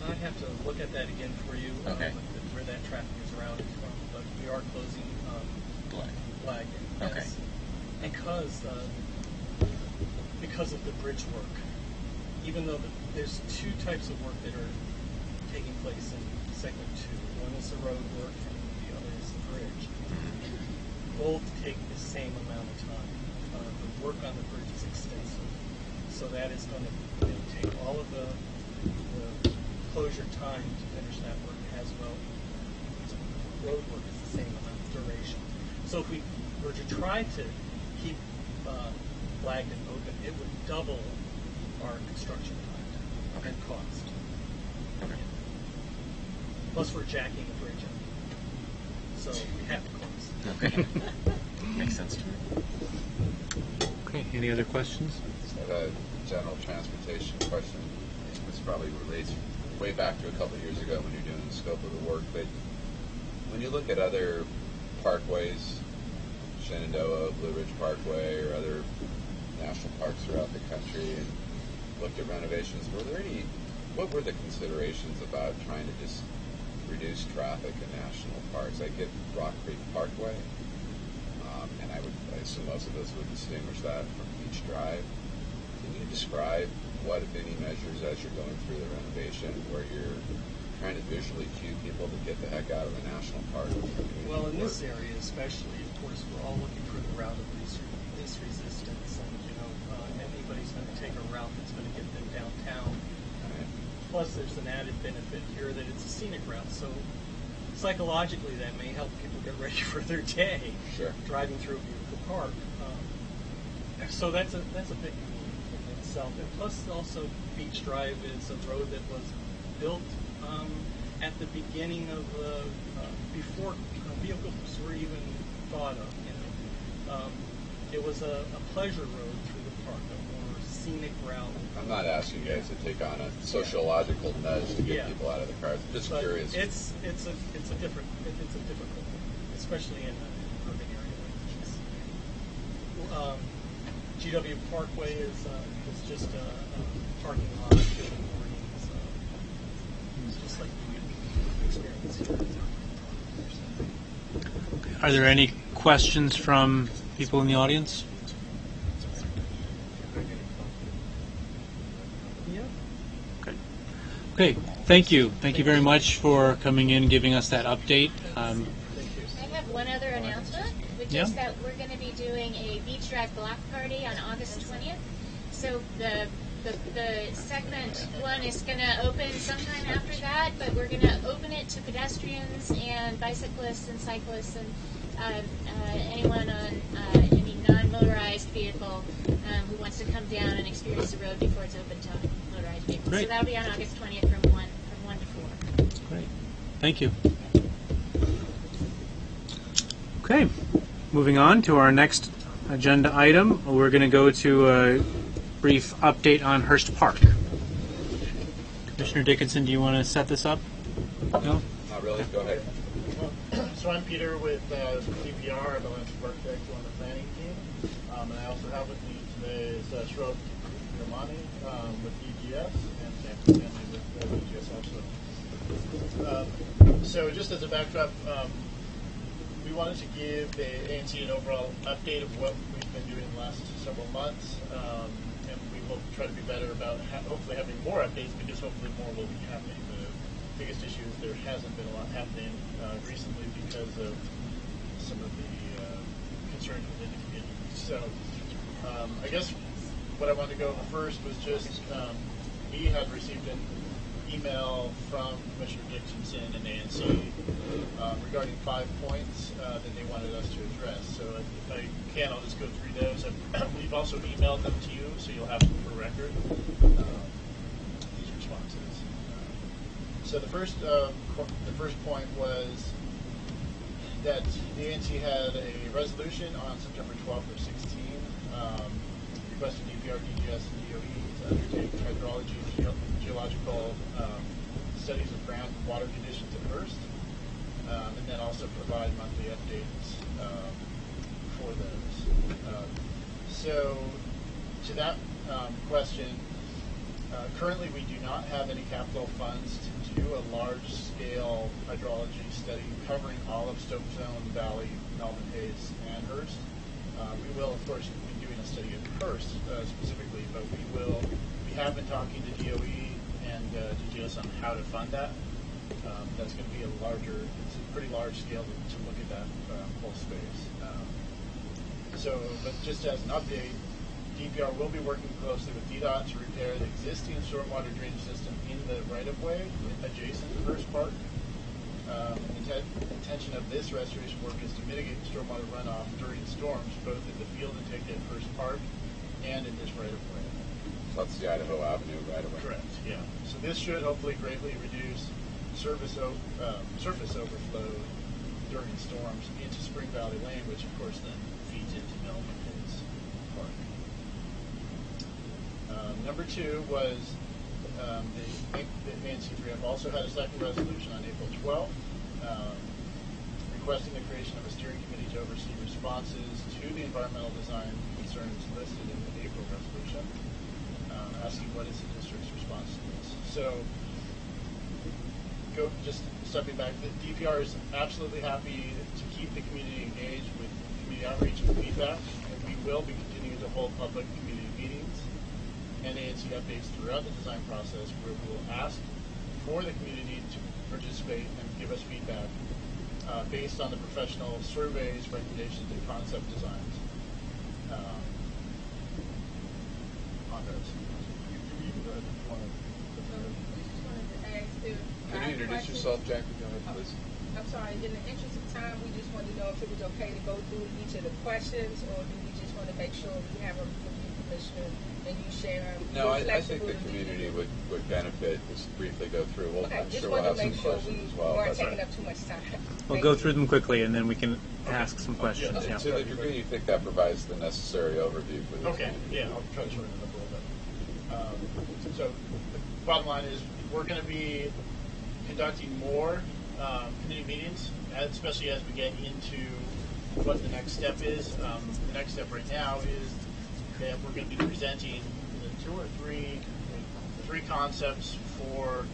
I'd have to look at that again for you, Okay. Where that traffic is routed from, but we are closing Blagden. Okay. Yes. Because of the bridge work. Even though there's two types of work that are taking place in segment 2. One is the road work and the other is the bridge. Both take the same amount of time. The work on the bridge is extensive. So that is going to take all of the closure time to finish that work as well. Road work is the same amount of duration. So if we were to try to keep Blagden open, it would double our construction time and cost. Okay. Plus we're jacking the bridge up. So we have to close. Okay. Makes sense to me. Okay, any other questions? I have a general transportation question. This probably relates way back to a couple of years ago when you're doing the scope of the work, but when you look at other parkways, Shenandoah, Blue Ridge Parkway, or other national parks throughout the country, and looked at renovations, what were the considerations about trying to just reduce traffic in national parks? I get Rock Creek Parkway, and I assume most of us would distinguish that from Beach Drive. Can you describe what, if any, measures as you're going through the renovation where you're trying to visually cue people to get the heck out of the national park. Well, in this area especially, of course, we're all looking for the route of least resistance, and anybody's going to take a route that's going to get them downtown. Plus, there's an added benefit here that it's a scenic route, so psychologically that may help people get ready for their day. Sure. Driving through a beautiful park. So that's a big need in itself. And plus, also Beach Drive is a road that was built at the beginning of before vehicles were even thought of. It was a pleasure road through the park, a more scenic route. I'm not asking you guys to take on a sociological nudge to get people out of the cars. I'm just curious. It's a difficult thing, especially in an urban area like this. GW Parkway is just a parking lot in the mornings. It's just like the experience here. Are there any questions from people in the audience? Okay, thank you. Thank you very much for coming in, giving us that update. I have one other announcement, which is that we're going to be doing a Beach Drive block party on August 20th. So the segment one is going to open sometime after that, but we're going to open it to pedestrians and bicyclists and cyclists and anyone on any non-motorized vehicle who wants to come down and experience the road before it's open to motorized vehicles. Great. So that'll be on August 20th from 1 to 4. Great. Thank you. Okay, moving on to our next agenda item. We're going to go to a brief update on Hearst Park. Commissioner Dickinson, do you want to set this up? No? Not really. Go ahead. So I'm Peter with DPR. I'm the landscape architect on the planning team. And I also have with me today is Shrove Romani with EGS and Sam Stanley with EGS also. So just as a backdrop, we wanted to give the ANC an overall update of what we've been doing the last several months. And we will try to be better about hopefully having more updates because hopefully more will be happening. The biggest issue is there hasn't been a lot happening recently because of some of the concerns within the community. So I guess what I wanted to go over first was just we had received an email from Commissioner Dickinson and ANC regarding 5 points that they wanted us to address. So if I can, I'll just go through those. We've also emailed them to you, so you'll have them for record, these responses. So the first point was that the ANC had a resolution on September 12th or 16th requesting DPR, DGS, and DOE to undertake hydrology and geological studies of groundwater conditions at Hearst, and then also provide monthly updates for those. So to that question, currently we do not have any capital funds to do a large-scale hydrology study covering all of Stokesone Valley, Melvin Hayes, and Hearst. We will, of course, be doing a study at Hearst specifically, but we have been talking to DOE and DGS on how to fund that. That's going to be it's a pretty large scale to look at that whole space. But just as an update, DPR will be working closely with DDOT to repair the existing stormwater drainage system in the right-of-way adjacent to Hearst Park. The intention of this restoration work is to mitigate stormwater runoff during storms, both in the field intake at Hearst Park and in this right-of-way. That's the Idaho Avenue right-of-way. Correct, yeah. So this should hopefully greatly reduce surface overflow during storms into Spring Valley Lane, which of course then feeds into Melvin Hayes Park. Number 2 was the ANC3F also had a second resolution on April 12th requesting the creation of a steering committee to oversee responses to the environmental design concerns listed in the April resolution, asking what is the district's response to this. So just stepping back, the DPR is absolutely happy to keep the community engaged with community outreach and feedback, and we will be continuing to hold public community meetings and ANC updates throughout the design process where we will ask for the community to participate and give us feedback based on the professional surveys, recommendations, and concept designs on those. Can you introduce yourself, Jackie? Go ahead, please. I'm sorry, in the interest of time, we just wanted to know if it was okay to go through each of the questions, or do we just want to make sure we have them for you, Commissioner, and you share them? No, I think the community would benefit. Just briefly go through. Well, Okay, I'm just sure we'll wanted have to some make sure we questions as well. weren't taking up too much time. We'll Thank go you. through them quickly, and then we can ask some questions. And Yeah. to the degree you think that provides the necessary overview for the Okay, community. yeah, I'll try to shorten it up a little bit. So the bottom line is we're going to be conducting more committee meetings, especially as we get into what the next step is. The next step right now is that we're going to be presenting three concepts for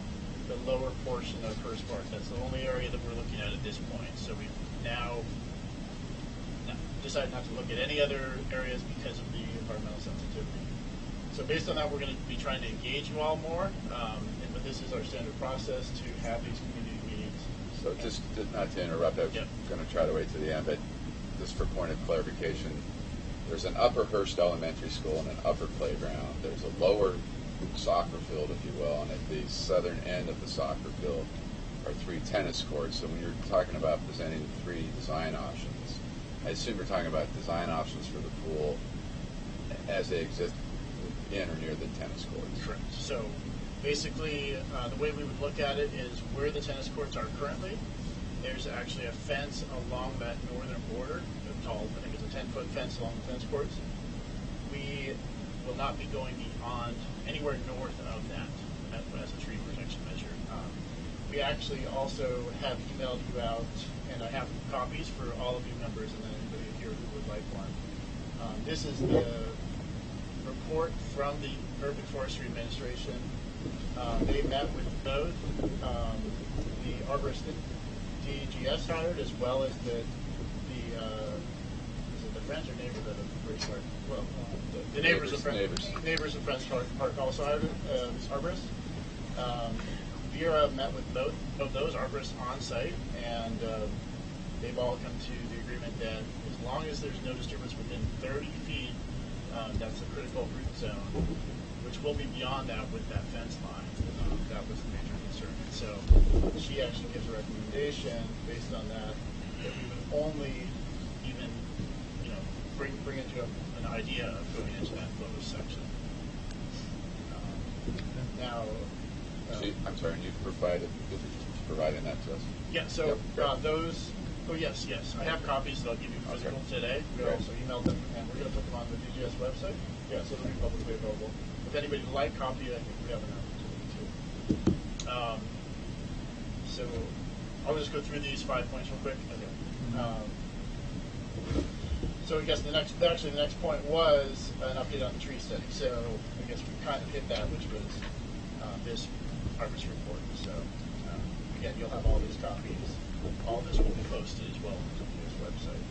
the lower portion of Hearst Park. That's the only area that we're looking at this point. So we've now decided not to look at any other areas because of the environmental sensitivity. So based on that, we're going to be trying to engage you all more, but this is our standard process to have these community meetings. So just not to interrupt, I'm going to try to wait to the end, but just for point of clarification, there's an upper Hearst Elementary School and an upper playground. There's a lower soccer field, if you will, and at the southern end of the soccer field are 3 tennis courts. So when you're talking about presenting 3 design options, I assume you're talking about design options for the pool as they exist in or near the tennis courts. Correct. So basically, the way we would look at it is where the tennis courts are currently. There's actually a fence along that northern border, tall, I think it's a 10-foot fence along the tennis courts. We will not be going beyond anywhere north of that as a tree protection measure. We actually also have emailed you out, and I have copies for all of you members and then anybody here who would like one. This is the report from the Urban Forestry Administration. They met with both the arborist that DGS hired, as well as the friends or neighbors of Bridge Park? Well, the neighbors of Friends Park also hired this arborist. Vera met with both of those arborists on site, and they've all come to the agreement that as long as there's no disturbance within 30 feet, that's a critical root zone, which will be beyond that with that fence line. That was the major concern. So she actually gives a recommendation based on that that we would only even bring into an idea of going into that lowest section. Now, I'm sorry, you providing that to us? Yeah, so those, yes, I have copies that I'll give you physical today. We also emailed them, and we're going to put them on the DGS website. Yeah, so they'll be publicly available. If anybody would like copy, I think we have an opportunity to. So I'll just go through these 5 points real quick. Okay. So I guess the next point was an update on the tree study. So I guess we kind of hit that, which was this harvest report. So again, you'll have all these copies. All this will be posted as well on this website,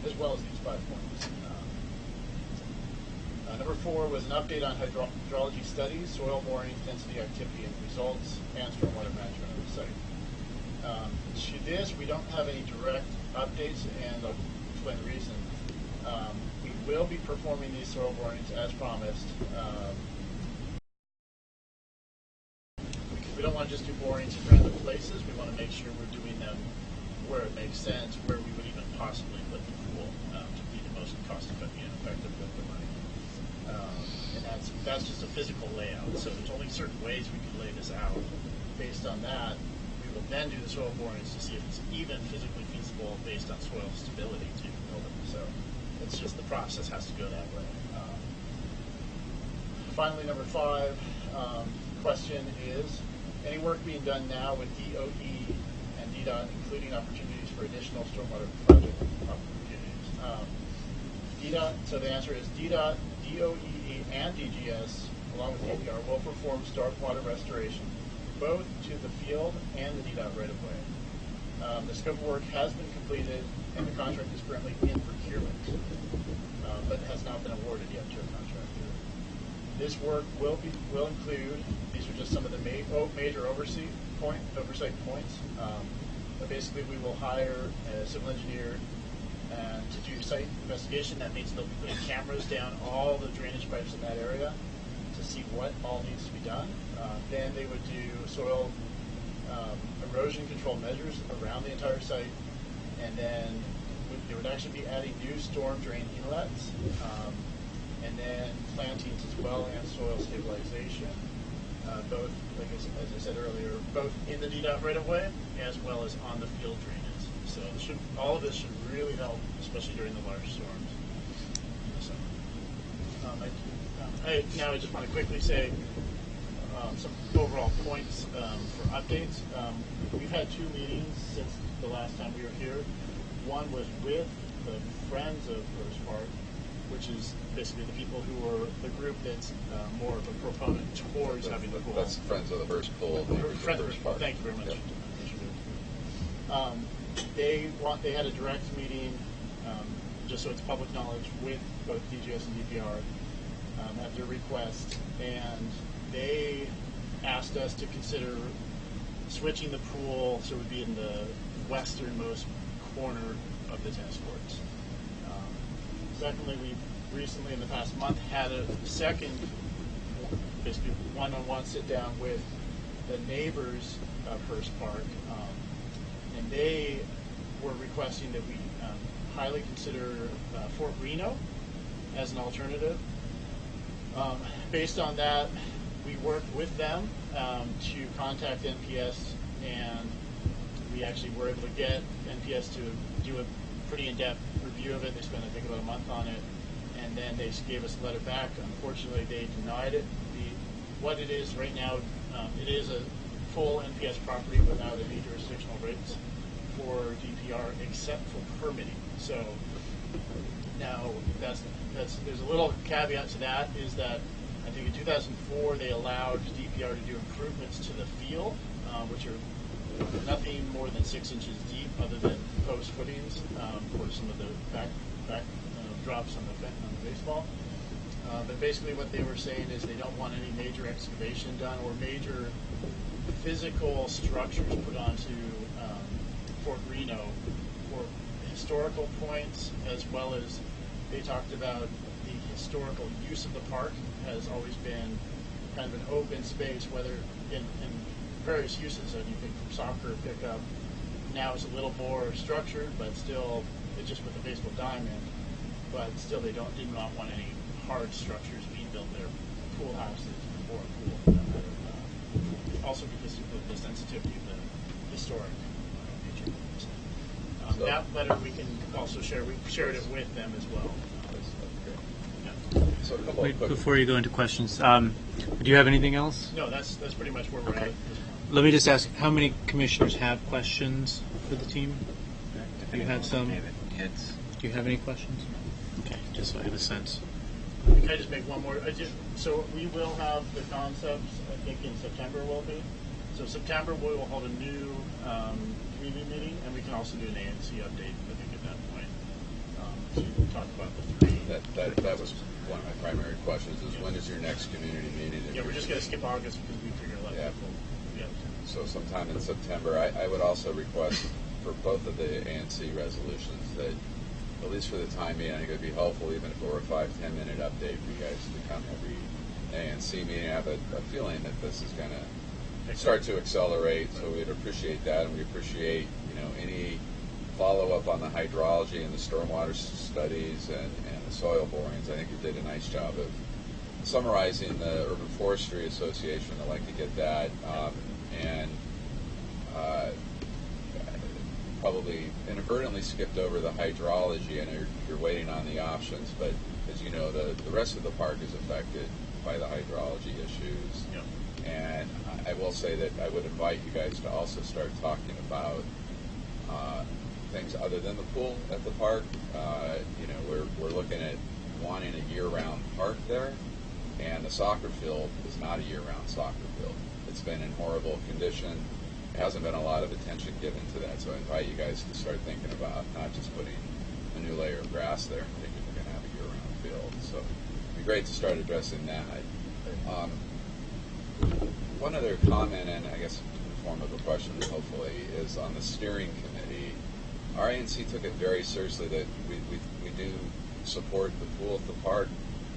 as well as these 5 points. Number 4 was an update on hydrology studies, soil borings, density activity and results, and stormwater management of the site. To this, we don't have any direct updates, and I'll explain the reason. We will be performing these soil borings as promised. We don't want to just do borings in random places. We want to make sure we're doing them where it makes sense, where we would even possibly put the pool to be the most cost-effective and effective with the money. And that's just a physical layout. So there's only certain ways we can lay this out. Based on that, we will then do the soil borings to see if it's even physically feasible based on soil stability to build them. So it's just the process has to go that way. Finally, number 5 question is, any work being done now with DOE and DDOT, including opportunities for additional stormwater project opportunities? DDOT, so the answer is DDOT, DOE, and DGS, along with DPR, will perform stormwater restoration, both to the field and the DDOT right-of-way. The scope of work has been completed, and the contract is currently in procurement, but has not been awarded yet to a contractor. This work will include, these are just some of the major oversight points. But basically, we will hire a civil engineer to do site investigation. That means they'll put cameras down all the drainage pipes in that area to see what all needs to be done. Then they would do soil erosion control measures around the entire site, and then they would actually be adding new storm drain inlets, and then plantings as well, and soil stabilization, both, as I said earlier, both in the DDOT right-of-way as well as on the field drainage. So all of this should really help, especially during the large storms in the summer. Now I just want to quickly say some overall points for updates. We've had 2 meetings since the last time we were here. One was with the Friends of First Park, which is basically the people who are the group that's more of a proponent towards having the pool. That's Friends of the First Pool. Friends of the First Pool. Thank you very much. Yep. They had a direct meeting, just so it's public knowledge, with both DGS and DPR at their request, and they asked us to consider switching the pool so it would be in the westernmost corner of the tennis courts. Secondly, we recently, in the past month, had a second, basically one-on-one sit-down with the neighbors of Hearst Park, and they were requesting that we highly consider Fort Reno as an alternative. Based on that, we worked with them to contact NPS, and we actually were able to get NPS to do a pretty in-depth review of it. They spent, I think, about a month on it, and then they gave us a letter back. Unfortunately, they denied it. What it is right now, it is a full NPS property without any jurisdictional rates for DPR except for permitting. So now there's a little caveat to that, is that I think in 2004 they allowed DPR to do improvements to the field, which are nothing more than 6 inches deep, other than post footings for some of the back drops on the baseball. But basically, what they were saying is they don't want any major excavation done or major physical structures put onto Fort Reno for historical points, as well as they talked about the historical use of the park has always been kind of an open space, whether in various uses, anything from soccer, pickup. Now it's a little more structured, but still, it's just with a baseball diamond. But still, they did not want any hard structures being built there, pool houses or a pool. Also because of the sensitivity of the historic nature. That letter we can also share. We shared it with them as well. So a couple Wait, of quick, before you go into questions, do you have anything else? No, that's pretty much where we're at. Let me just ask, how many commissioners have questions for the team? Do you have some? Kids. Do you have any questions? Okay, just so I have a sense. Can I just make one more? So we will have the concepts, I think, in September will be. So September we will hold a new community meeting, and we can also do an ANC update, I think, at that point, to talk about the 3. that was one of my primary questions, is when is your next community meeting? Yeah, we're just going to skip August because we figure a lot of people. Yeah. So sometime in September. I would also request for both of the ANC resolutions that, at least for the time being, I think it would be helpful, even if it were a 5-10 minute update for you guys to come every ANC meeting. I have a feeling that this is going to start to accelerate, so we'd appreciate that, and we appreciate any follow-up on the hydrology and the stormwater studies and the soil borings. I think you did a nice job of summarizing the Urban Forestry Association. I'd like to get that, and probably inadvertently skipped over the hydrology. I know you're waiting on the options, but as you know, the rest of the park is affected by the hydrology issues. Yep. And I will say that I would invite you guys to also start talking about things other than the pool at the park. We're looking at wanting a year-round park there, and the soccer field is not a year-round soccer field. It's been in horrible condition. There hasn't been a lot of attention given to that, so I invite you guys to start thinking about not just putting a new layer of grass there and thinking we're going to have a year-round field. So it'd be great to start addressing that. One other comment, and I guess in the form of a question, hopefully, is on the steering committee. Our ANC took it very seriously that we do support the pool at the park,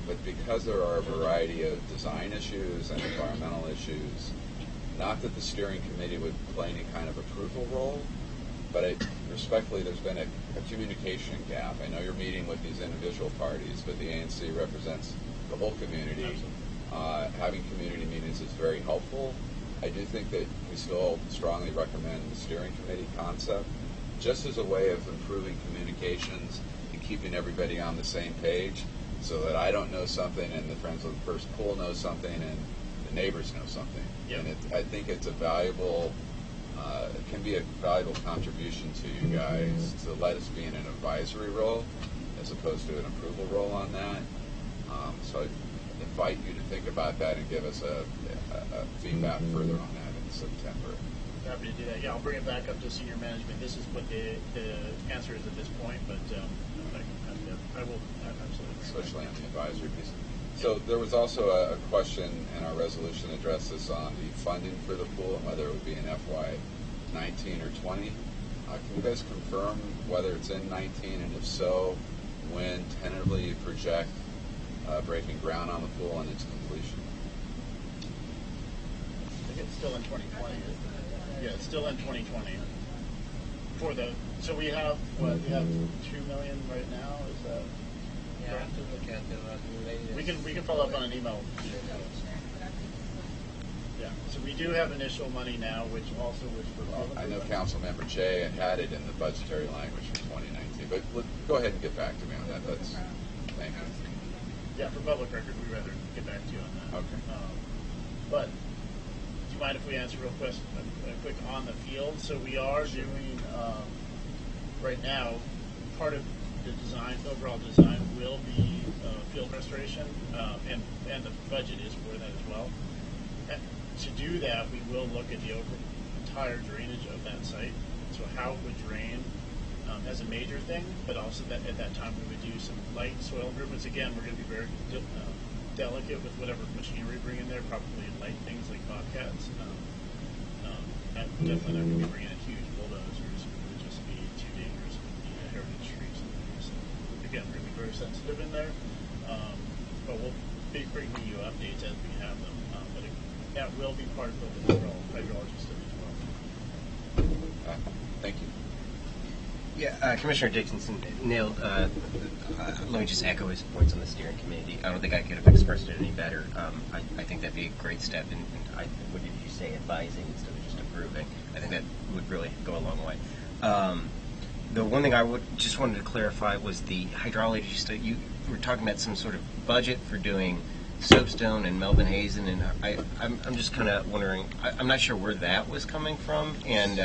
but because there are a variety of design issues and environmental issues, not that the steering committee would play any kind of approval role, but respectfully, there's been a communication gap. I know you're meeting with these individual parties, but the ANC represents the whole community. Having community meetings is very helpful. I do think that we still strongly recommend the steering committee concept, just as a way of improving communications and keeping everybody on the same page, so that I don't know something and the Friends of the First Pool know something and the neighbors know something. Yep. And I think it's a valuable, it can be a valuable contribution to you guys to let us be in an advisory role as opposed to an approval role on that. So I invite you to think about that and give us a feedback further on that in September. Happy to do that. Yeah, I'll bring it back up to senior management. This is what the answer is at this point, but I will absolutely. Especially on the advisory piece. So there was also a question in our resolution addressed this on the funding for the pool and whether it would be in FY 19 or 20. Can you guys confirm whether it's in 19, and if so, when tentatively you project breaking ground on the pool and its completion? I think it's still in 2020. Yeah, it's still in 2020. So we have $2 million right now. Is that? Yeah, I have to look at the we can follow up on an email. Yeah, so we do have initial money now, which also was for. I know Councilmember Jay had it in the budgetary language for 2019, but go ahead and get back to me on that. Thank you. Yeah, for public record, we'd rather get back to you on that. Okay. But do you mind if we answer real quick on the field? So we are doing right now. Part of the design, overall design, will be field restoration, and the budget is for that as well. To do that, we will look at the entire drainage of that site. So how it would drain as a major thing, but also that at that time we would do some light soil improvements. Again, we're going to be very delicate with whatever machinery we bring in there, probably light things like bobcats. Definitely not going to be bringing in huge bulldozers. It would just be too dangerous with the heritage streets. So again, we're going to be very sensitive in there, but we'll be bringing you updates as we have them. But that will be part of the overall hydrology study as well. Thank you. Yeah, Commissioner Dickinson nailed. Let me just echo his points on the steering committee. I don't think I could have expressed it any better. I think that'd be a great step in what did you say, advising instead of just approving. I think that would really go a long way. The one thing I just wanted to clarify was the hydrology study. You were talking about some sort of budget for doing soapstone and Melvin Hazen, and I'm just kind of wondering. I'm not sure where that was coming from, and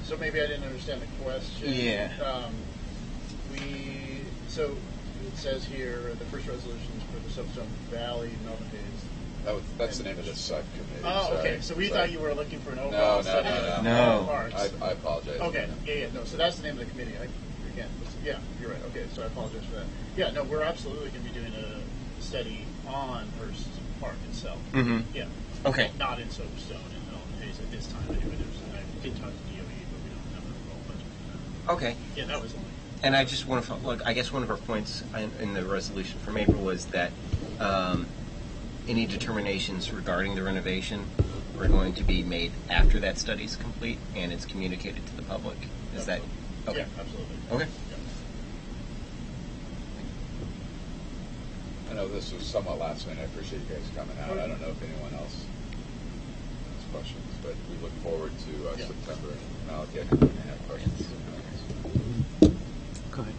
so maybe I didn't understand the question. Yeah. So it says here the first resolution is for the Soapstone Valley Melvin Hazen. That's the name of the subcommittee. Oh, sorry. Okay. So we thought you were looking for an overall study. No. I apologize. Okay. Yeah. No. So that's the name of the committee. Yeah, you're right. Okay. So I apologize for that. Yeah. No, we're absolutely going to be doing a study on Hearst Park itself. Mm-hmm. Yeah. Okay. Not in Soapstone and Melvin Hazen at this time. Anyway, I did talk to DOE, but we don't have an overall budget. Okay. Yeah, that was only. And I just want to look. I guess one of our points in the resolution from April was that any determinations regarding the renovation are going to be made after that study is complete and it's communicated to the public. Is that okay? Yeah, absolutely. Okay. I know this was somewhat last minute. I appreciate you guys coming out. I don't know if anyone else has questions, but we look forward to September. And Malachi, I think we're going to have questions. Go ahead.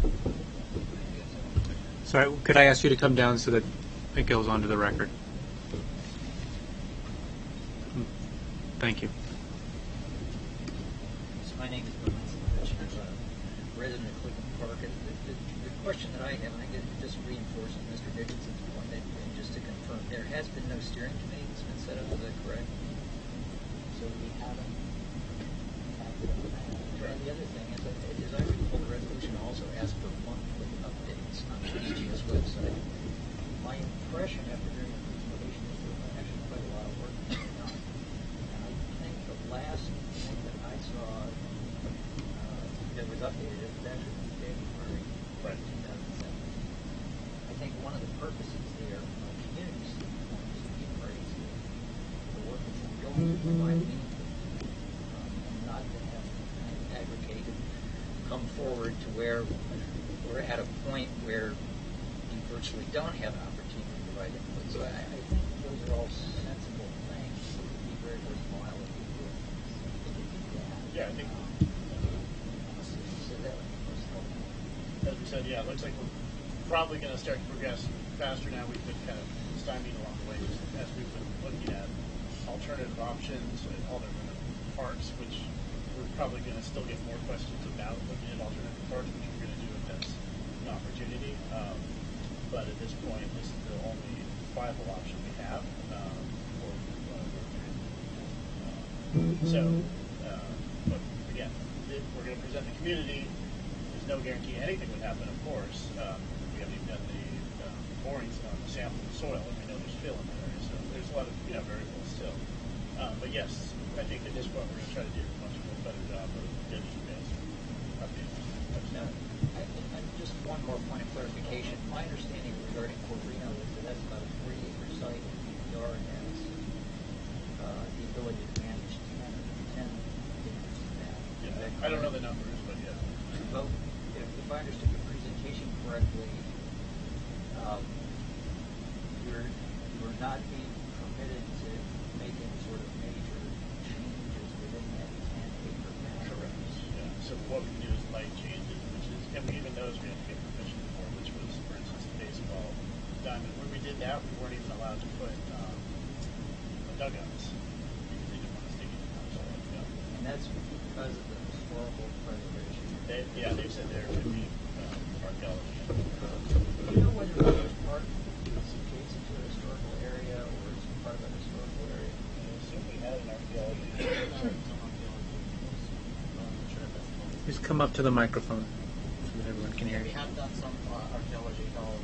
Sorry, could I ask you to come down so that it goes onto the record? Thank you. So my name is Bill Manson, Commissioners, resident of Cleveland Park. And the question that I have, and I get just reinforcing Mr. Dickinson's point, and just to confirm, there has been no steering committee that's been set up. Is that correct? So we haven't acted on that. And the other thing is, as I recall, the resolution also asked for monthly updates on the DGS website. My impression after hearing the presentation is that actually provide meaningful, and not to have kind of aggregated come forward to where we're at a point where you virtually don't have an opportunity to provide input. So I think those are all sensible things. It would be very worthwhile if you could do that. Yeah, I think. So that was helpful. As we said, yeah, it looks like we're probably going to start to progress faster now. We've been kind of stymied along the way as we've been looking at alternative options and alternative parks, which we're probably going to still get more questions about looking at alternative parks, which we're going to do if that's an opportunity. But at this point, this is the only viable option we have for but again, we're going to present the community. There's no guarantee anything would happen, of course. We haven't even done the borings on the sample of soil, and we know there's fill in that area, so there's a lot of variables still. But yes, I think at this point we're going to try to do a much more better job of getting you guys updated. Now, just one more point of clarification. My understanding regarding Corrino is that that's about a 3-acre site, and PPR has the ability to manage 10 acres of that. Yeah, I don't know the numbers, but yeah. Well, if I understood your presentation correctly, you're not being permitted to make any sort of major changes within that 10-acre patch. Correct. Yeah. So what we can do is light changes, and even those we have to get permission for, which was, for instance, the baseball diamond. When we did that, we weren't even allowed to put dugouts because they didn't want us digging them. So, And that's because of the historical preservation. They've said there could be archaeology. Do you know whether Rogers Park is adjacent to a historical area or is part of a historical area? I assume we had an archaeology. Just come up to the microphone so that everyone can hear We you. have done some archaeological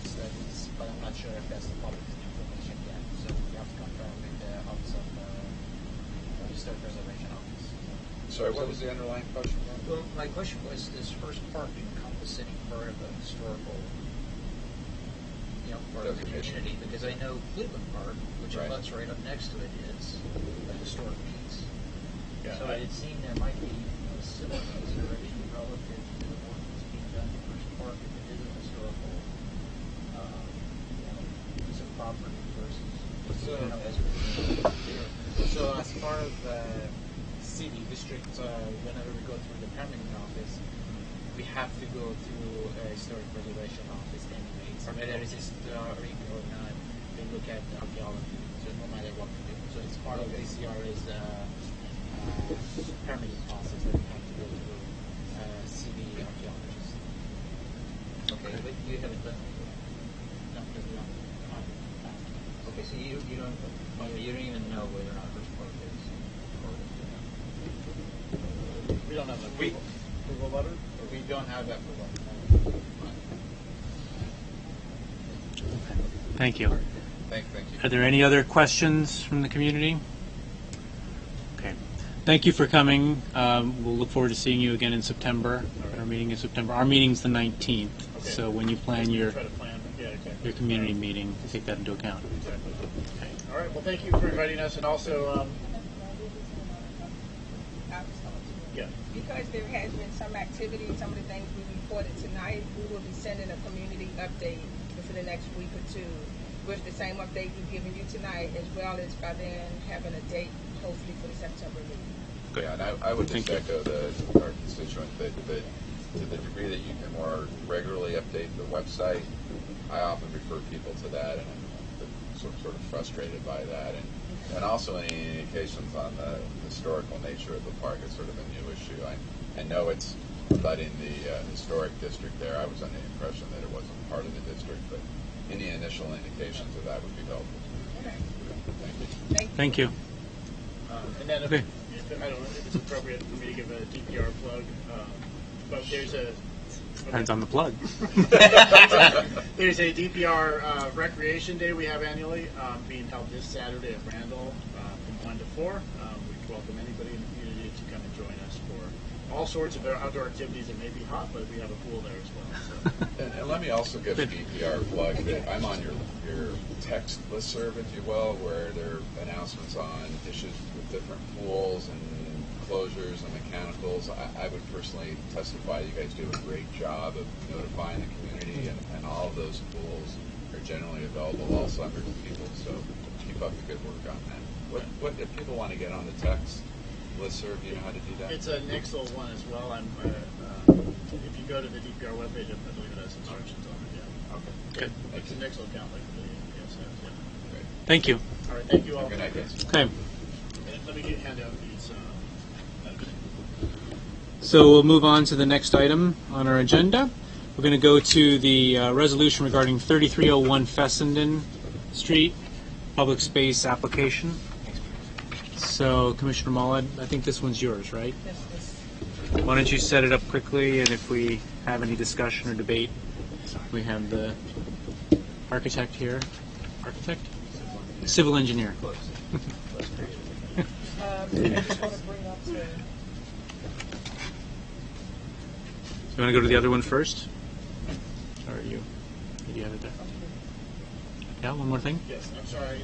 studies, but I'm not sure if that's the public information yet. So we have to confirm with the Office of Historic Preservation Office. Sorry, what was the underlying question? Well, my question was, this first park encompass any part of a historical, part of the community? Because I know Cleveland Park, which abuts right up next to it, is a historic piece. Yeah, So it seemed there might be a similar consideration relative to the work that's being done in First Park if it is a historical piece of property versus So as far as the city district, whenever we go through the permitting office, we have to go through a historic preservation office anyways. Whether it's historic or not, they look at the archaeology. So no matter what we do, so it's part of the CRA's permitting process that we have to go through city archaeologists. Okay, but you haven't done it yet. No, because we don't. Okay, so you don't even know whether or not First Park is part of it. We don't have an approval letter? Or we don't have that for one. Thank you. Thank you. Are there any other questions from the community? Okay. Thank you for coming. We'll look forward to seeing you again in September. Our meeting is September. Our meeting's the 19th. Okay. So when you plan your Try to plan. Yeah, exactly. community meeting, take that into account. Exactly. Okay. All right. Well, thank you for inviting us, and also, yeah. Because there has been some activity, some of the things we reported tonight, we will be sending a community update within the next week or two with the same update we've given you tonight, as well as by then having a date, hopefully, for the September meeting. Yeah, and I would just echo our constituent that to the degree that you can more regularly update the website, I often refer people to that, and I'm sort of frustrated by that. And also any indications on the historical nature of the park is sort of a new issue. I know it's abutting the historic district there. I was under the impression that it wasn't part of the district, but any initial indications of that would be helpful. Okay. Thank you. Thank you. And then Okay. I don't know if it's appropriate for me to give a DPR plug, but there's a... Depends on the plug. There's a DPR Recreation Day we have annually being held this Saturday at Randall from 1 to 4. We welcome anybody in the community to come and join us for all sorts of outdoor activities. It may be hot, but we have a pool there as well. So. And let me also give DPR a plug that I'm on your text listserv, if you will, where there are announcements on issues with different pools and closures and mechanicals. I would personally testify you guys do a great job of notifying the community, and all of those pools are generally available all summer to people. So keep up the good work on that. What if people want to get on the text listserv, do you know how to do that? It's a Nixle one as well. If you go to the DPR webpage, I believe it has instructions on it. Yeah. Okay. Yeah, it's a Nixle account like the APS has. Yeah. Great. Thank you. All right. Thank you all. Good night, guys. Okay. And let me hand out these. So we'll move on to the next item on our agenda. We're going to go to the resolution regarding 3301 Fessenden Street public space application. So, Commissioner Mullin, I think this one's yours, right? Yes. Why don't you set it up quickly, and if we have any discussion or debate, we have the architect here. Architect? Civil engineer. I just want to bring up the You want to go to the other one first? Or you have it there? Yeah, one more thing? Yes, I'm sorry.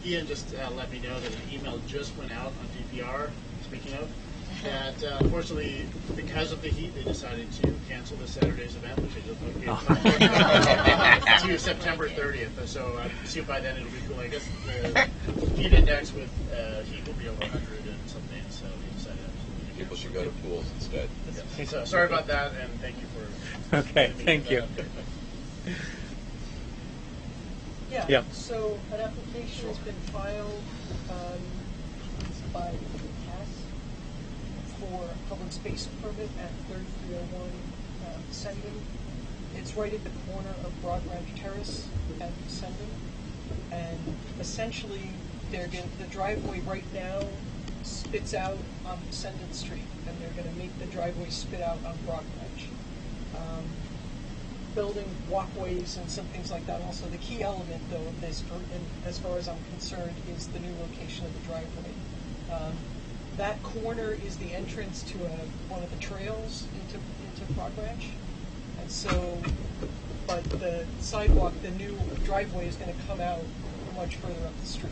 Ian just let me know that an email just went out on DPR, speaking of, that unfortunately, because of the heat, they decided to cancel this Saturday's event, which is to September 30th. So I assume by then it'll be cool. I guess the heat index with heat will be over 100 and something, so we decided to. People should go to pools instead. Yeah. So sorry about that, and thank you for. Okay, thank you. Yeah. So an application has been filed by CAS for a public space permit at 3301 Sendon. It's right at the corner of Broad Ranch Terrace at Sendon, and essentially the driveway right now spits out on Sendon Street, and they're going to make the driveway spit out on Broad Ranch. Building walkways and some things like that. Also, the key element, though, of this, as far as I'm concerned, is the new location of the driveway. That corner is the entrance to one of the trails into Broad Ranch, and so, but the sidewalk, the new driveway, is going to come out much further up the street.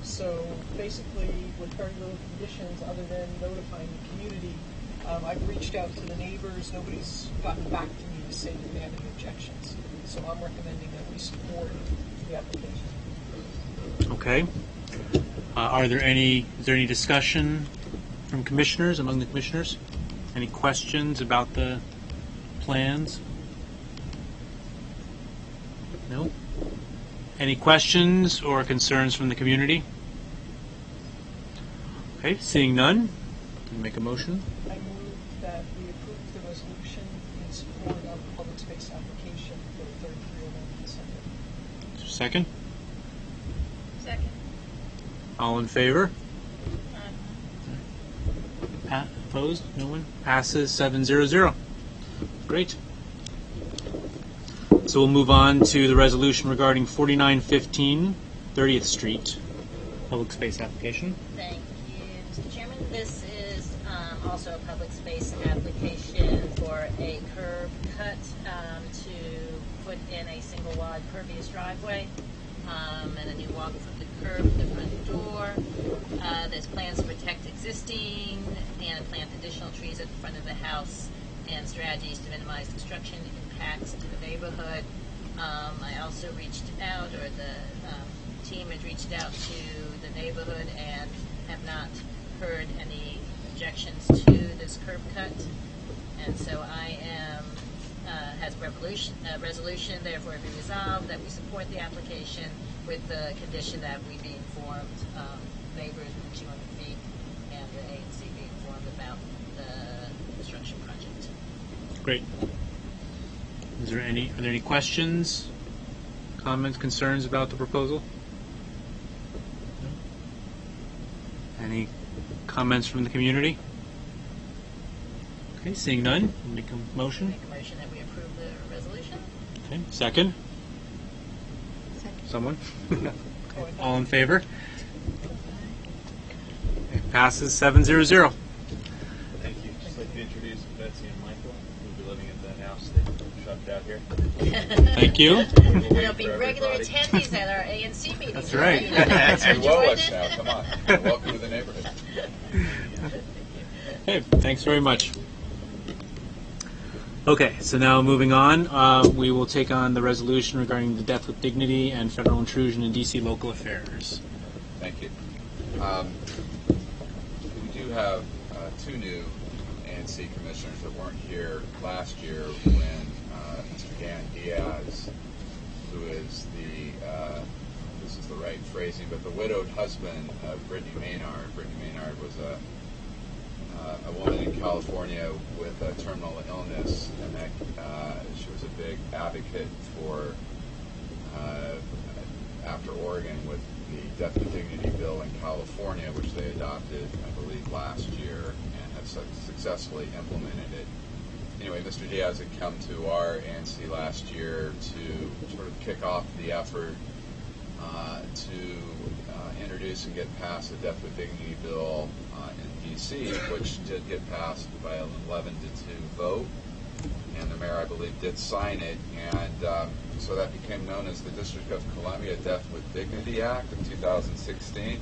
So basically, with very little conditions other than notifying the community, I've reached out to the neighbors. Nobody's gotten back to me to say that they have any objections. So I'm recommending that we support the application. Okay. Is there any discussion from commissioners, among the commissioners? Any questions about the plans? No? Any questions or concerns from the community? Okay, seeing none, can you make a motion? I move that we approve the resolution in support of the public space application for 3301 Sendon. Is there a second? Second. All in favor? Opposed? No one? Passes 7-0-0. Great. So we'll move on to the resolution regarding 4915 30th Street public space application. Thank you, Mr. Chairman. This is also a public space application for a curb cut to put in a single wide pervious driveway and a new walk from the curb to the front door. There's plans to protect existing and plant additional trees at the front of the house, and strategies to minimize construction impacts to the neighborhood. I also reached out, or the team had reached out to the neighborhood and have not heard any objections to this curb cut. And so I am, has a resolution, therefore be resolved that we support the application with the condition that we be informed, neighbors within 200 feet, and the ANC be informed about the construction project. Great. Are there any questions, comments, concerns about the proposal? No? Any comments from the community? Okay, seeing none, make a motion. Make a motion that we approve the resolution. Okay, second. Someone? All in favor? It passes 7-0-0. to introduce Betsy and Michael, who will be living at the house that shoved out here. Thank you. They'll be regular attendees at our ANC meetings. That's right. You know, thanks for You owe us joining. now. Come on. Welcome to the neighborhood. Okay, thanks very much. Okay, so now moving on, we will take on the resolution regarding the death with dignity and federal intrusion in D.C. local affairs. Thank you. We do have two new ANC commissioners that weren't here last year when Mr. Dan Diaz, who is this is the right phrasing, but the widowed husband of Brittany Maynard. Brittany Maynard was a woman in California with a terminal illness, and that she was a big advocate for after Oregon with the death with dignity bill in California, which they adopted, I believe, last year and have successfully implemented it. Anyway, Mr. Diaz had come to our ANC last year to sort of kick off the effort to introduce and get passed the death with dignity bill in D.C., which did get passed by an 11-2 vote, and the mayor, I believe, did sign it, and so that became known as the District of Columbia Death with Dignity Act of 2016.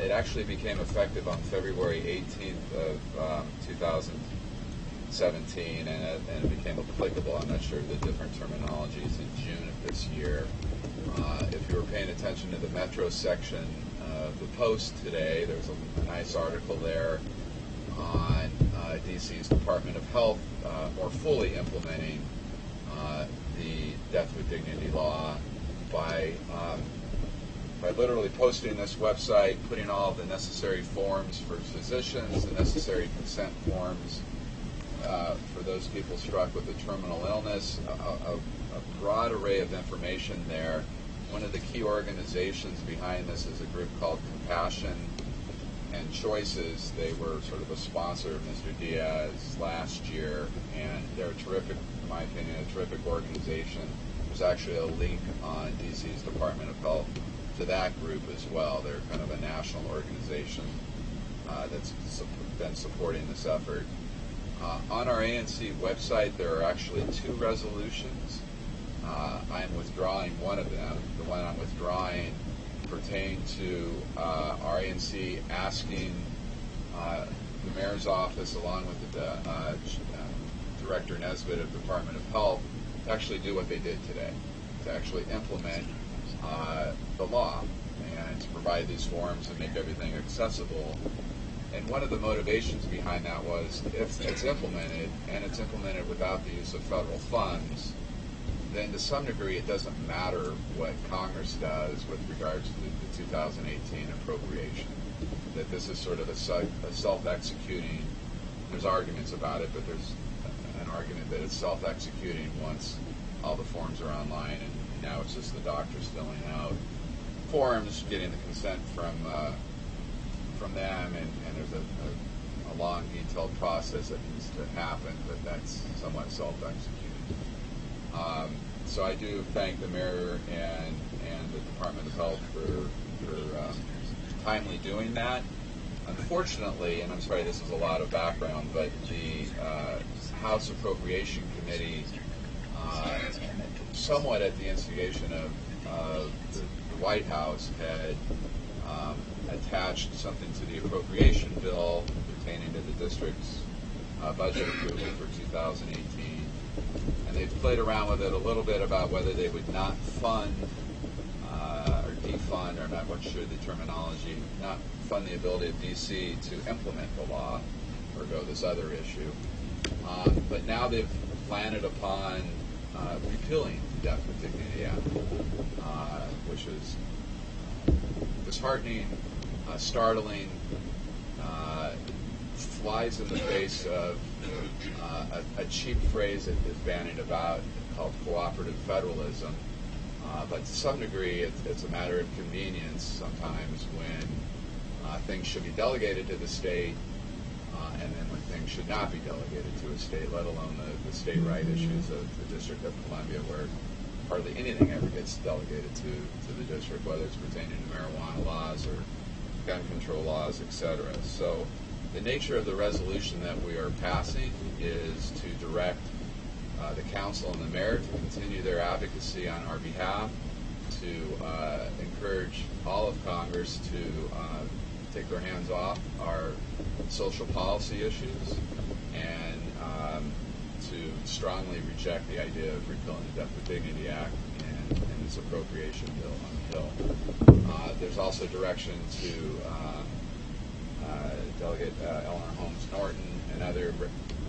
It actually became effective on February 18th of 2017, and it became applicable. I'm not sure of the different terminologies in June of this year. If you were paying attention to the Metro section of the Post today, there's a nice article there on DC's Department of Health more fully implementing the death with dignity law by literally posting this website, putting all the necessary forms for physicians, the necessary consent forms for those people struck with a terminal illness, a broad array of information there. One of the key organizations behind this is a group called Compassion and Choices. They were sort of a sponsor of Mr. Diaz last year, and they're terrific, in my opinion, a terrific organization. There's actually a link on DC's Department of Health to that group as well. They're kind of a national organization that's been supporting this effort. On our ANC website, there are actually two resolutions. I am withdrawing one of them. The one I'm withdrawing pertains to our ANC asking the mayor's office, along with the Director Nesbitt of Department of Health, to actually do what they did today, to actually implement the law and to provide these forms and make everything accessible. And one of the motivations behind that was if it's implemented, and it's implemented without the use of federal funds, then to some degree it doesn't matter what Congress does with regards to the 2018 appropriation. That this is sort of a self-executing, there's arguments about it, but there's an argument that it's self-executing once all the forms are online, and now it's just the doctors filling out forms, getting the consent from them, and there's a long, detailed process that needs to happen, but that's somewhat self-executing. So I do thank the mayor and the Department of Health for timely doing that. Unfortunately, and I'm sorry this is a lot of background, but the House Appropriation Committee, somewhat at the instigation of the White House, had attached something to the appropriation bill pertaining to the district's budget approval for 2018. And they've played around with it a little bit about whether they would not fund or defund, or I'm not quite sure the terminology, not fund the ability of DC to implement the law, or go this other issue. But now they've landed upon repealing the Death with Dignity Act, which is disheartening, startling, flies in the face of a cheap phrase that is bandied about called cooperative federalism. But to some degree, it's a matter of convenience sometimes when things should be delegated to the state, and then when things should not be delegated to a state, let alone the state right issues of the District of Columbia, where hardly anything ever gets delegated to the district, whether it's pertaining to marijuana laws or gun control laws, etc. So The nature of the resolution that we are passing is to direct the council and the mayor to continue their advocacy on our behalf, to encourage all of Congress to take their hands off our social policy issues, and to strongly reject the idea of repealing the Death with Dignity Act and its appropriation bill on the Hill. There's also direction to Delegate Eleanor Holmes Norton and other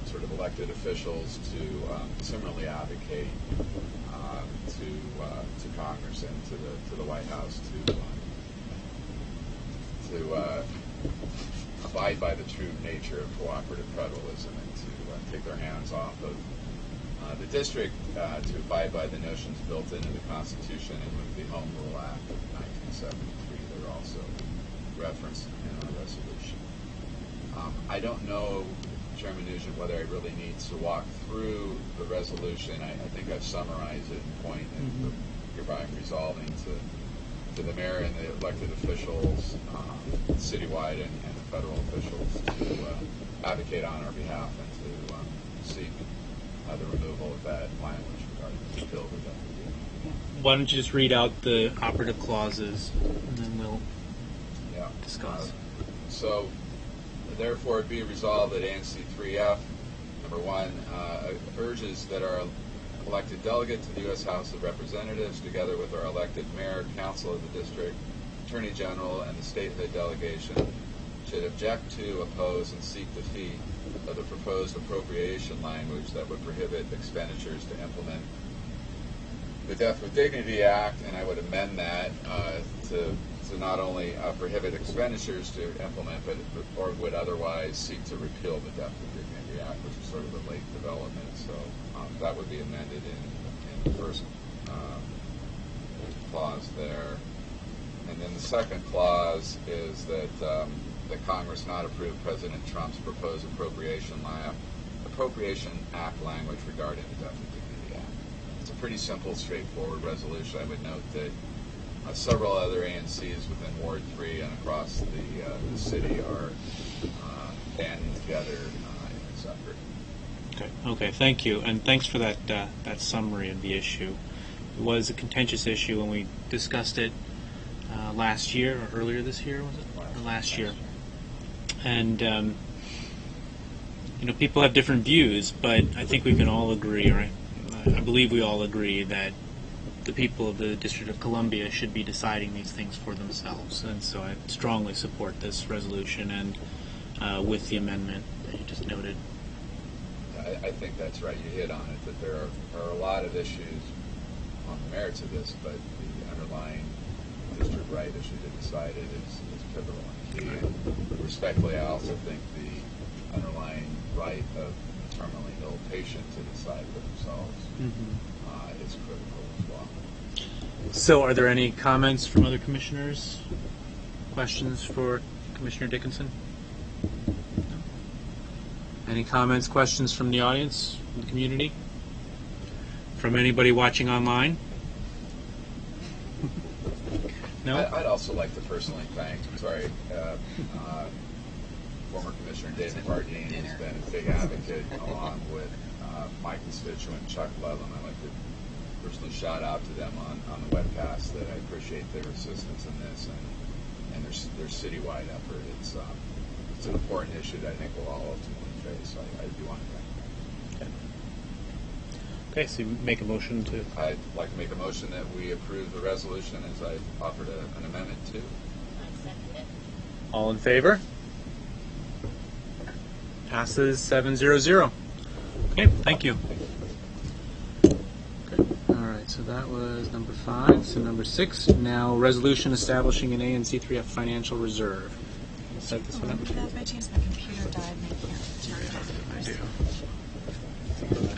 sort of elected officials to similarly advocate to Congress and to the White House to abide by the true nature of cooperative federalism and to take their hands off of the district, to abide by the notions built into the Constitution and with the Home Rule Act of 1973 that are also referenced in our resolution. I don't know, Chairman Nugent, whether I really need to walk through the resolution. I think I've summarized it and point and hereby resolving to the mayor and the elected officials, citywide and the federal officials, to advocate on our behalf and to seek the removal of that language regarding the bill with that. Why don't you just read out the operative clauses, and then we'll discuss. So, therefore, it be resolved that ANC 3F, number 1, urges that our elected delegate to the U.S. House of Representatives, together with our elected mayor, council of the district, attorney general, and the statehood delegation, should object to, oppose, and seek defeat of the proposed appropriation language that would prohibit expenditures to implement the Death with Dignity Act, and I would amend that to not only prohibit expenditures to implement, but or would otherwise seek to repeal the Death with Dignity Act, which is sort of a late development. So that would be amended in the first clause there. And then the second clause is that that Congress not approve President Trump's proposed appropriation act language regarding the Death with Dignity Act. It's a pretty simple, straightforward resolution. I would note that several other ANCs within Ward 3 and across the city are banding together in this effort. Okay, thank you, and thanks for that summary of the issue. It was a contentious issue when we discussed it last year, or earlier this year, was it? Or last year. And people have different views, but I think we can all agree, or I believe we all agree, that the people of the District of Columbia should be deciding these things for themselves. And so I strongly support this resolution and with the amendment that you just noted. I think that's right. You hit on it, that there are a lot of issues on the merits of this, but the underlying district right issue to decide it is pivotal and key. And respectfully, I also think the underlying right of a terminally ill patient to decide for themselves is critical as well. So are there any comments from other commissioners? Questions for Commissioner Dickinson? No? Any comments, questions from the audience, from the community? From anybody watching online? No? I'd also like to personally thank, former Commissioner David Bardeen, who's been a big advocate, along with my constituent Chuck Ludlam. I'd like to personally shout out to them on the webcast that I appreciate their assistance in this and their citywide effort. It's an important issue that I think we'll all ultimately face. So I do want to thank them. Okay, so you make a motion to... I'd like to make a motion that we approve the resolution as I offered an amendment to. I second it. All in favor? Passes 7-0-0. Okay, thank you. All right, so that was number 5. So number 6, now resolution establishing an ANC 3F financial reserve. We'll set this one up. By chance, my computer died and I can't turn it on. I do.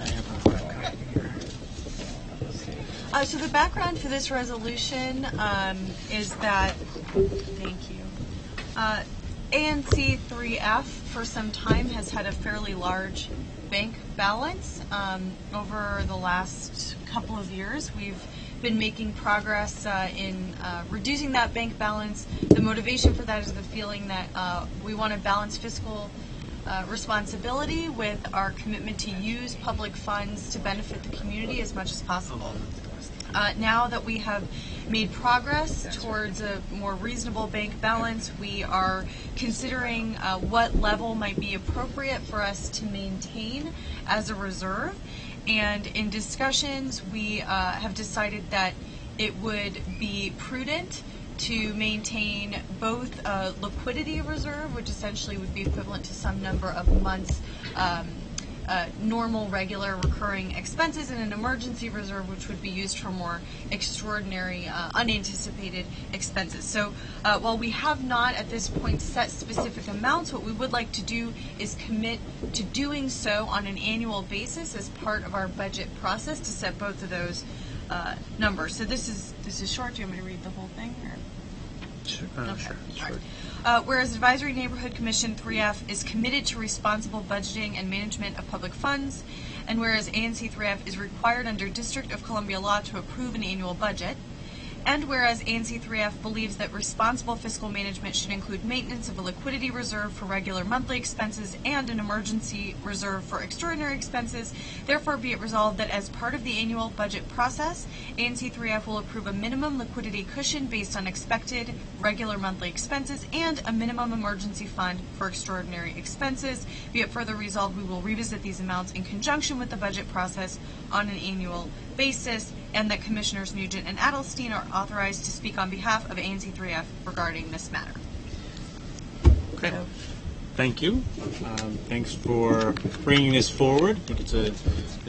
I have a hard copy here. So the background for this resolution is that, thank you, ANC 3F for some time has had a fairly large bank balance. Over the last couple of years, we've been making progress in reducing that bank balance. The motivation for that is the feeling that we want to balance fiscal responsibility with our commitment to use public funds to benefit the community as much as possible. Now that we have made progress towards a more reasonable bank balance, we are considering what level might be appropriate for us to maintain as a reserve. And in discussions, we have decided that it would be prudent to maintain both a liquidity reserve, which essentially would be equivalent to some number of months normal, regular, recurring expenses, and an emergency reserve, which would be used for more extraordinary, unanticipated expenses. So while we have not at this point set specific amounts, what we would like to do is commit to doing so on an annual basis as part of our budget process to set both of those numbers. So this is short. Do you want me to read the whole thing? Or? Sure. Okay. Sure. Whereas Advisory Neighborhood Commission 3F is committed to responsible budgeting and management of public funds, and whereas ANC 3F is required under District of Columbia law to approve an annual budget, and whereas ANC 3F believes that responsible fiscal management should include maintenance of a liquidity reserve for regular monthly expenses and an emergency reserve for extraordinary expenses, therefore be it resolved that as part of the annual budget process, ANC 3F will approve a minimum liquidity cushion based on expected regular monthly expenses and a minimum emergency fund for extraordinary expenses. Be it further resolved, we will revisit these amounts in conjunction with the budget process on an annual basis, and that Commissioners Nugent and Adelstein are authorized to speak on behalf of ANC 3F regarding this matter. Okay. Thank you. Thanks for bringing this forward. I think it's a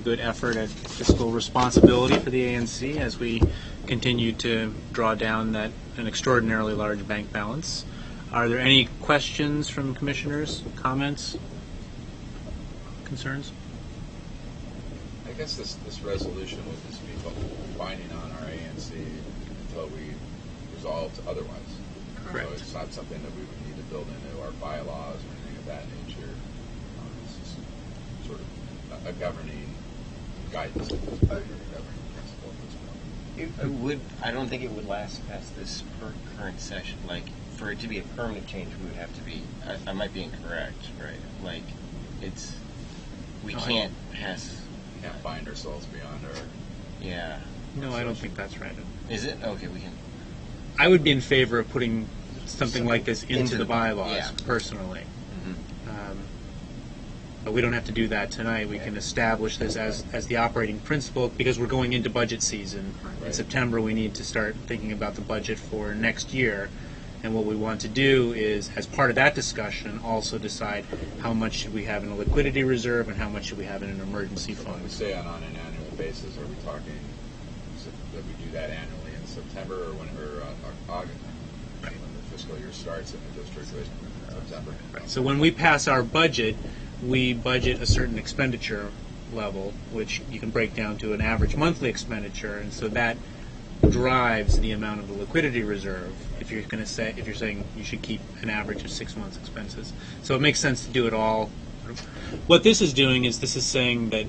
good effort at fiscal responsibility for the ANC as we continue to draw down an extraordinarily large bank balance. Are there any questions from commissioners, comments, concerns? I guess this resolution will just be binding on our ANC until we resolve otherwise. Correct. So it's not something that we would need to build into our bylaws or anything of that nature. It's just sort of a governing guidance, a governing principle at this point. I don't think it would last past this current session. Like, for it to be a permanent change, we would have to be. I might be incorrect, right? Like, we can't pass. Can't bind ourselves beyond our. Yeah. No, I don't think that's right. Is it? Okay, we can. I would be in favor of putting something like this into the bylaws, yeah. personally. Mm-hmm. But we don't have to do that tonight. We can establish this as the operating principle because we're going into budget season. Right. In September, we need to start thinking about the budget for next year. And what we want to do is, as part of that discussion, also decide how much should we have in a liquidity reserve and how much should we have in an emergency When we fund. say on an annual basis, are we talking that we do that annually in September or August? When the fiscal year starts in the district in September. Right. So when we pass our budget, we budget a certain expenditure level, which you can break down to an average monthly expenditure, and so that drives the amount of the liquidity reserve. If you're saying you should keep an average of 6 months' expenses, so it makes sense to do it all. What this is doing is saying that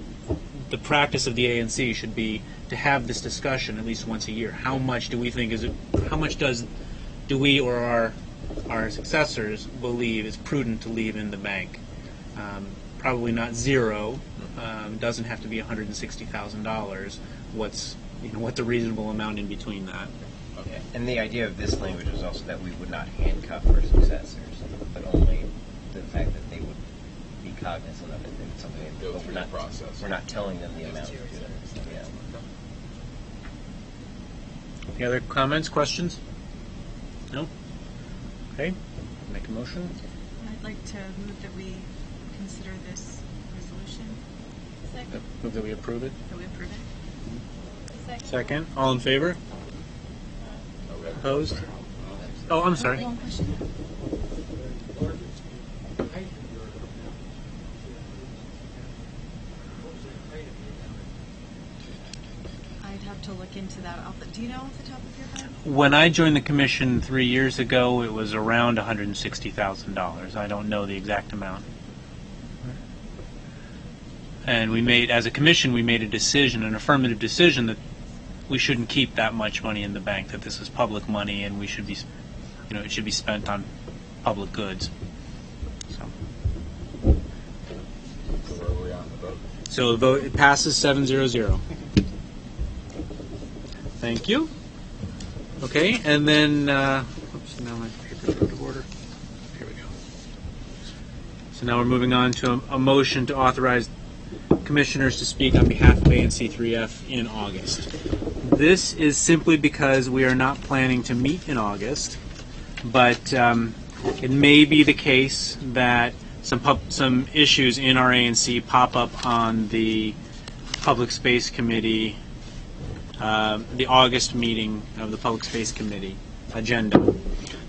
the practice of the ANC should be to have this discussion at least once a year. How much do we think do we or our successors believe is prudent to leave in the bank? Probably not zero. Doesn't have to be $160,000. What's a reasonable amount in between that? Okay. And the idea of this language is also that we would not handcuff our successors, but only the fact that they would be cognizant of it. That it's something Go through the process. We're not telling them the amount to do it. Yeah. Any other comments, questions? No? Okay. Make a motion. I'd like to move that we consider this resolution. Second. Move that we approve it. That we approve it. Second. All in favor? Opposed? Oh, I'm sorry. One question. I'd have to look into that. Do you know off the top of your head? When I joined the commission 3 years ago, it was around $160,000. I don't know the exact amount. And as a commission, we made a decision, an affirmative decision, that we shouldn't keep that much money in the bank, that this is public money and we should be, it should be spent on public goods. So where are we on the vote? So the vote, it passes 7-0-0. Thank you. Okay, and then, oops, now my paper's out of order. Here we go. So now we're moving on to a motion to authorize commissioners to speak on behalf of ANC 3F in August. This is simply because we are not planning to meet in August, but it may be the case that some issues in our ANC pop up on the Public Space Committee, the August meeting of the Public Space Committee agenda.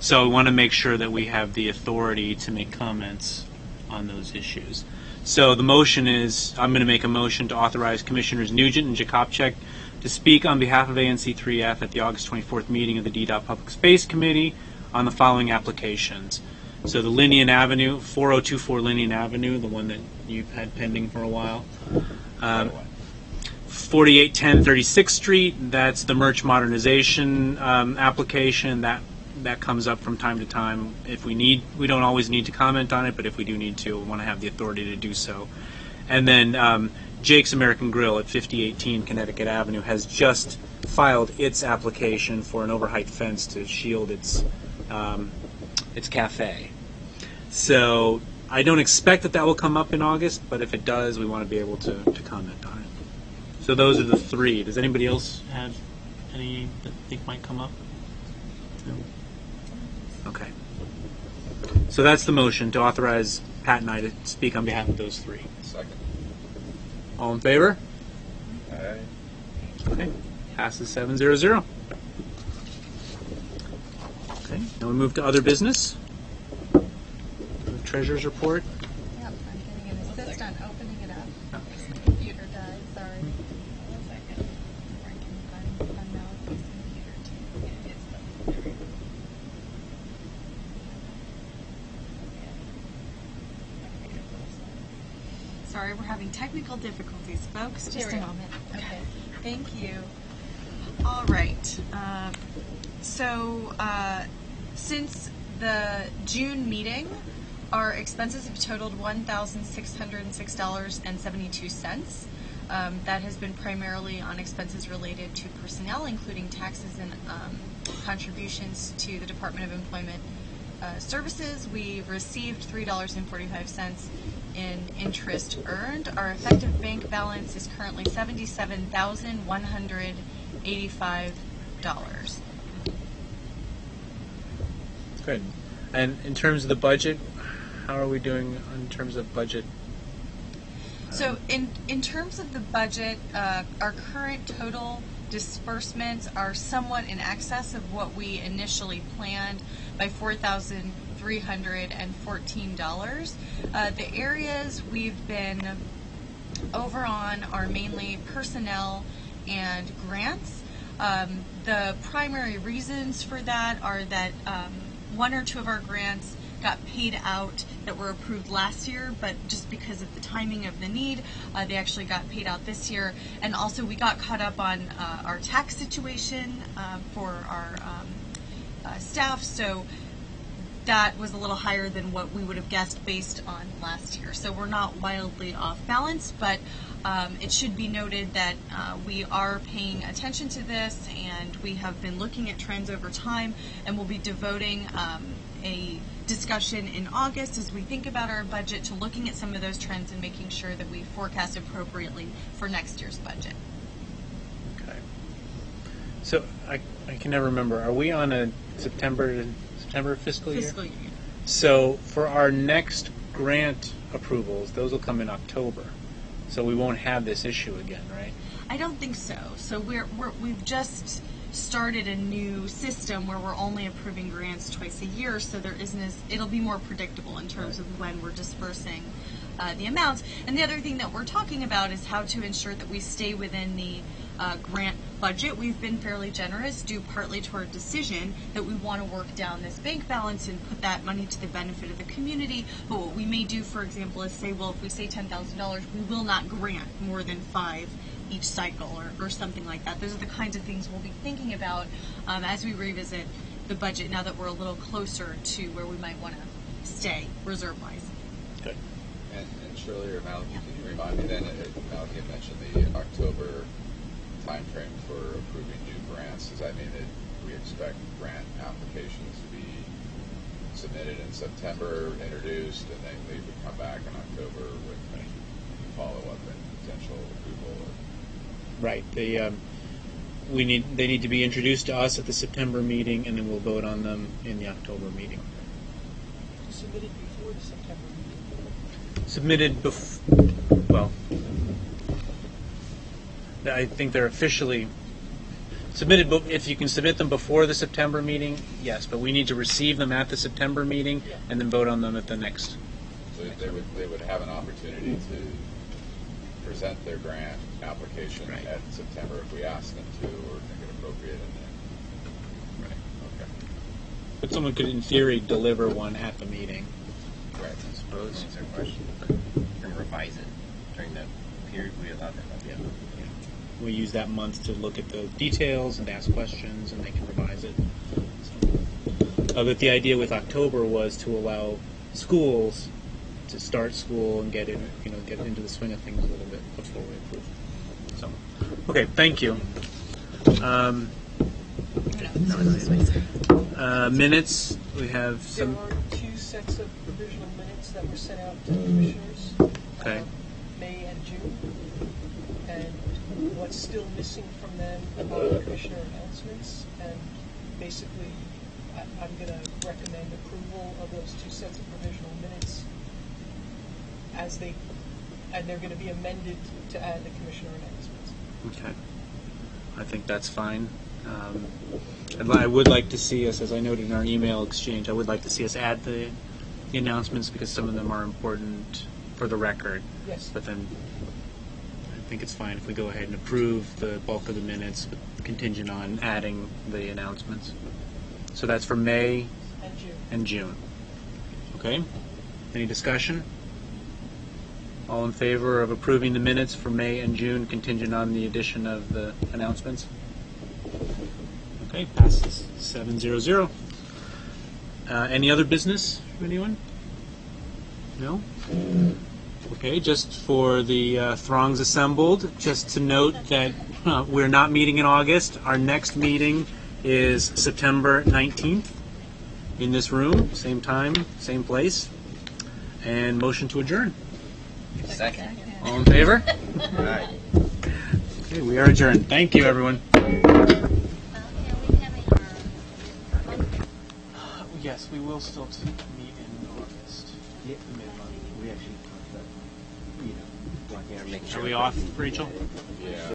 So we want to make sure that we have the authority to make comments on those issues. So the motion is, I'm going to make a motion to authorize Commissioners Nugent and Jakobczyk to speak on behalf of ANC 3F at the August 24th meeting of the DDOT Public Space Committee on the following applications. So the Linian Avenue, 4024 Linian Avenue, the one that you've had pending for a while. 4810 36th Street, that's the merch modernization application. That comes up from time to time. If we need, we don't always need to comment on it, but if we do need to, we want to have the authority to do so. And then Jake's American Grill at 5018 Connecticut Avenue has just filed its application for an overheight fence to shield its cafe. So I don't expect that will come up in August, but if it does, we want to be able to comment on it. So those are the three. Does anybody else have any that think might come up? No? Okay. So that's the motion to authorize Pat and I to speak on behalf of those three. Second. All in favor? Aye. Okay. Passes 7-0-0. Okay. Now we move to other business. The treasurer's report. Yep, I'm getting an assist on opening it up. My computer died, sorry. 1 second. I can find Melissa's computer too. There we go. Sorry, we're having technical difficulties, folks. Just a moment. Okay. Thank you. All right. Since the June meeting, our expenses have totaled $1,606.72. That has been primarily on expenses related to personnel, including taxes and contributions to the Department of Employment Services. We received $3.45 in interest earned. Our effective bank balance is currently $77,185. Good. And in terms of the budget, how are we doing in terms of budget? So in terms of the budget, our current total disbursements are somewhat in excess of what we initially planned by $4,314. The areas we've been over on are mainly personnel and grants. The primary reasons for that are that one or two of our grants got paid out that were approved last year, but just because of the timing of the need, they actually got paid out this year. And also we got caught up on our tax situation for our staff, so that was a little higher than what we would have guessed based on last year. So we're not wildly off balance, but it should be noted that we are paying attention to this, and we have been looking at trends over time, and we'll be devoting a discussion in August as we think about our budget to looking at some of those trends and making sure that we forecast appropriately for next year's budget. Okay. So I can never remember. Are we on a September fiscal year? Fiscal year. So for our next grant approvals, those will come in October. So we won't have this issue again, right? I don't think so. So we've just started a new system where we're only approving grants twice a year, so there isn't it'll be more predictable in terms of when we're dispersing the amounts. And the other thing that we're talking about is how to ensure that we stay within the grant budget. We've been fairly generous, due partly to our decision that we want to work down this bank balance and put that money to the benefit of the community. But what we may do, for example, is say, well, if we say $10,000, we will not grant more than 5 each cycle or something like that. Those are the kinds of things we'll be thinking about as we revisit the budget now that we're a little closer to where we might want to stay reserve-wise. Good. And Shirley or Maliki, can you remind me then, Maliki had mentioned the October timeframe for approving new grants. Does that mean that we expect grant applications to be submitted in September, introduced, and then they would come back in October with any follow-up and potential approval? Right. They need to be introduced to us at the September meeting, and then we'll vote on them in the October meeting. Submitted before the September meeting. Submitted well, I think they're officially submitted. If you can submit them before the September meeting, yes, but we need to receive them at the September meeting and then vote on them at the next. So they would have an opportunity to present their grant application at September if we ask them to or think it appropriate, and then okay. But someone could, in theory, deliver one at the meeting. Right. I suppose it's a question. You can revise it during the period we allow that. Yeah. We use that month to look at the details and ask questions, and they can revise it. So, but the idea with October was to allow schools to start school and get into the swing of things a little bit before we approve. So, okay, thank you. Minutes. We have some. There are 2 sets of provisional minutes that were sent out to the commissioners. Okay. May and June. And what's still missing from them are commissioner announcements. And basically, I'm going to recommend approval of those 2 sets of provisional minutes and they're going to be amended to add the commissioner announcements. Okay. I think that's fine. I would like to see us, as I noted in our email exchange, I would like to see us add the announcements because some of them are important for the record. Yes. But then I think it's fine if we go ahead and approve the bulk of the minutes contingent on adding the announcements. So that's for May and June. Okay? Any discussion? All in favor of approving the minutes for May and June contingent on the addition of the announcements? Okay, passes 7-0-0. Any other business from anyone? No? Okay, just for the throngs assembled, just to note that we're not meeting in August. Our next meeting is September 19th in this room, same time, same place. And motion to adjourn. Second. All in favor? All right. Okay, we are adjourned. Thank you, everyone. Yes, we will still meet in August. Yeah, we actually talked about, blocking our make Are we off, Rachel? Yeah.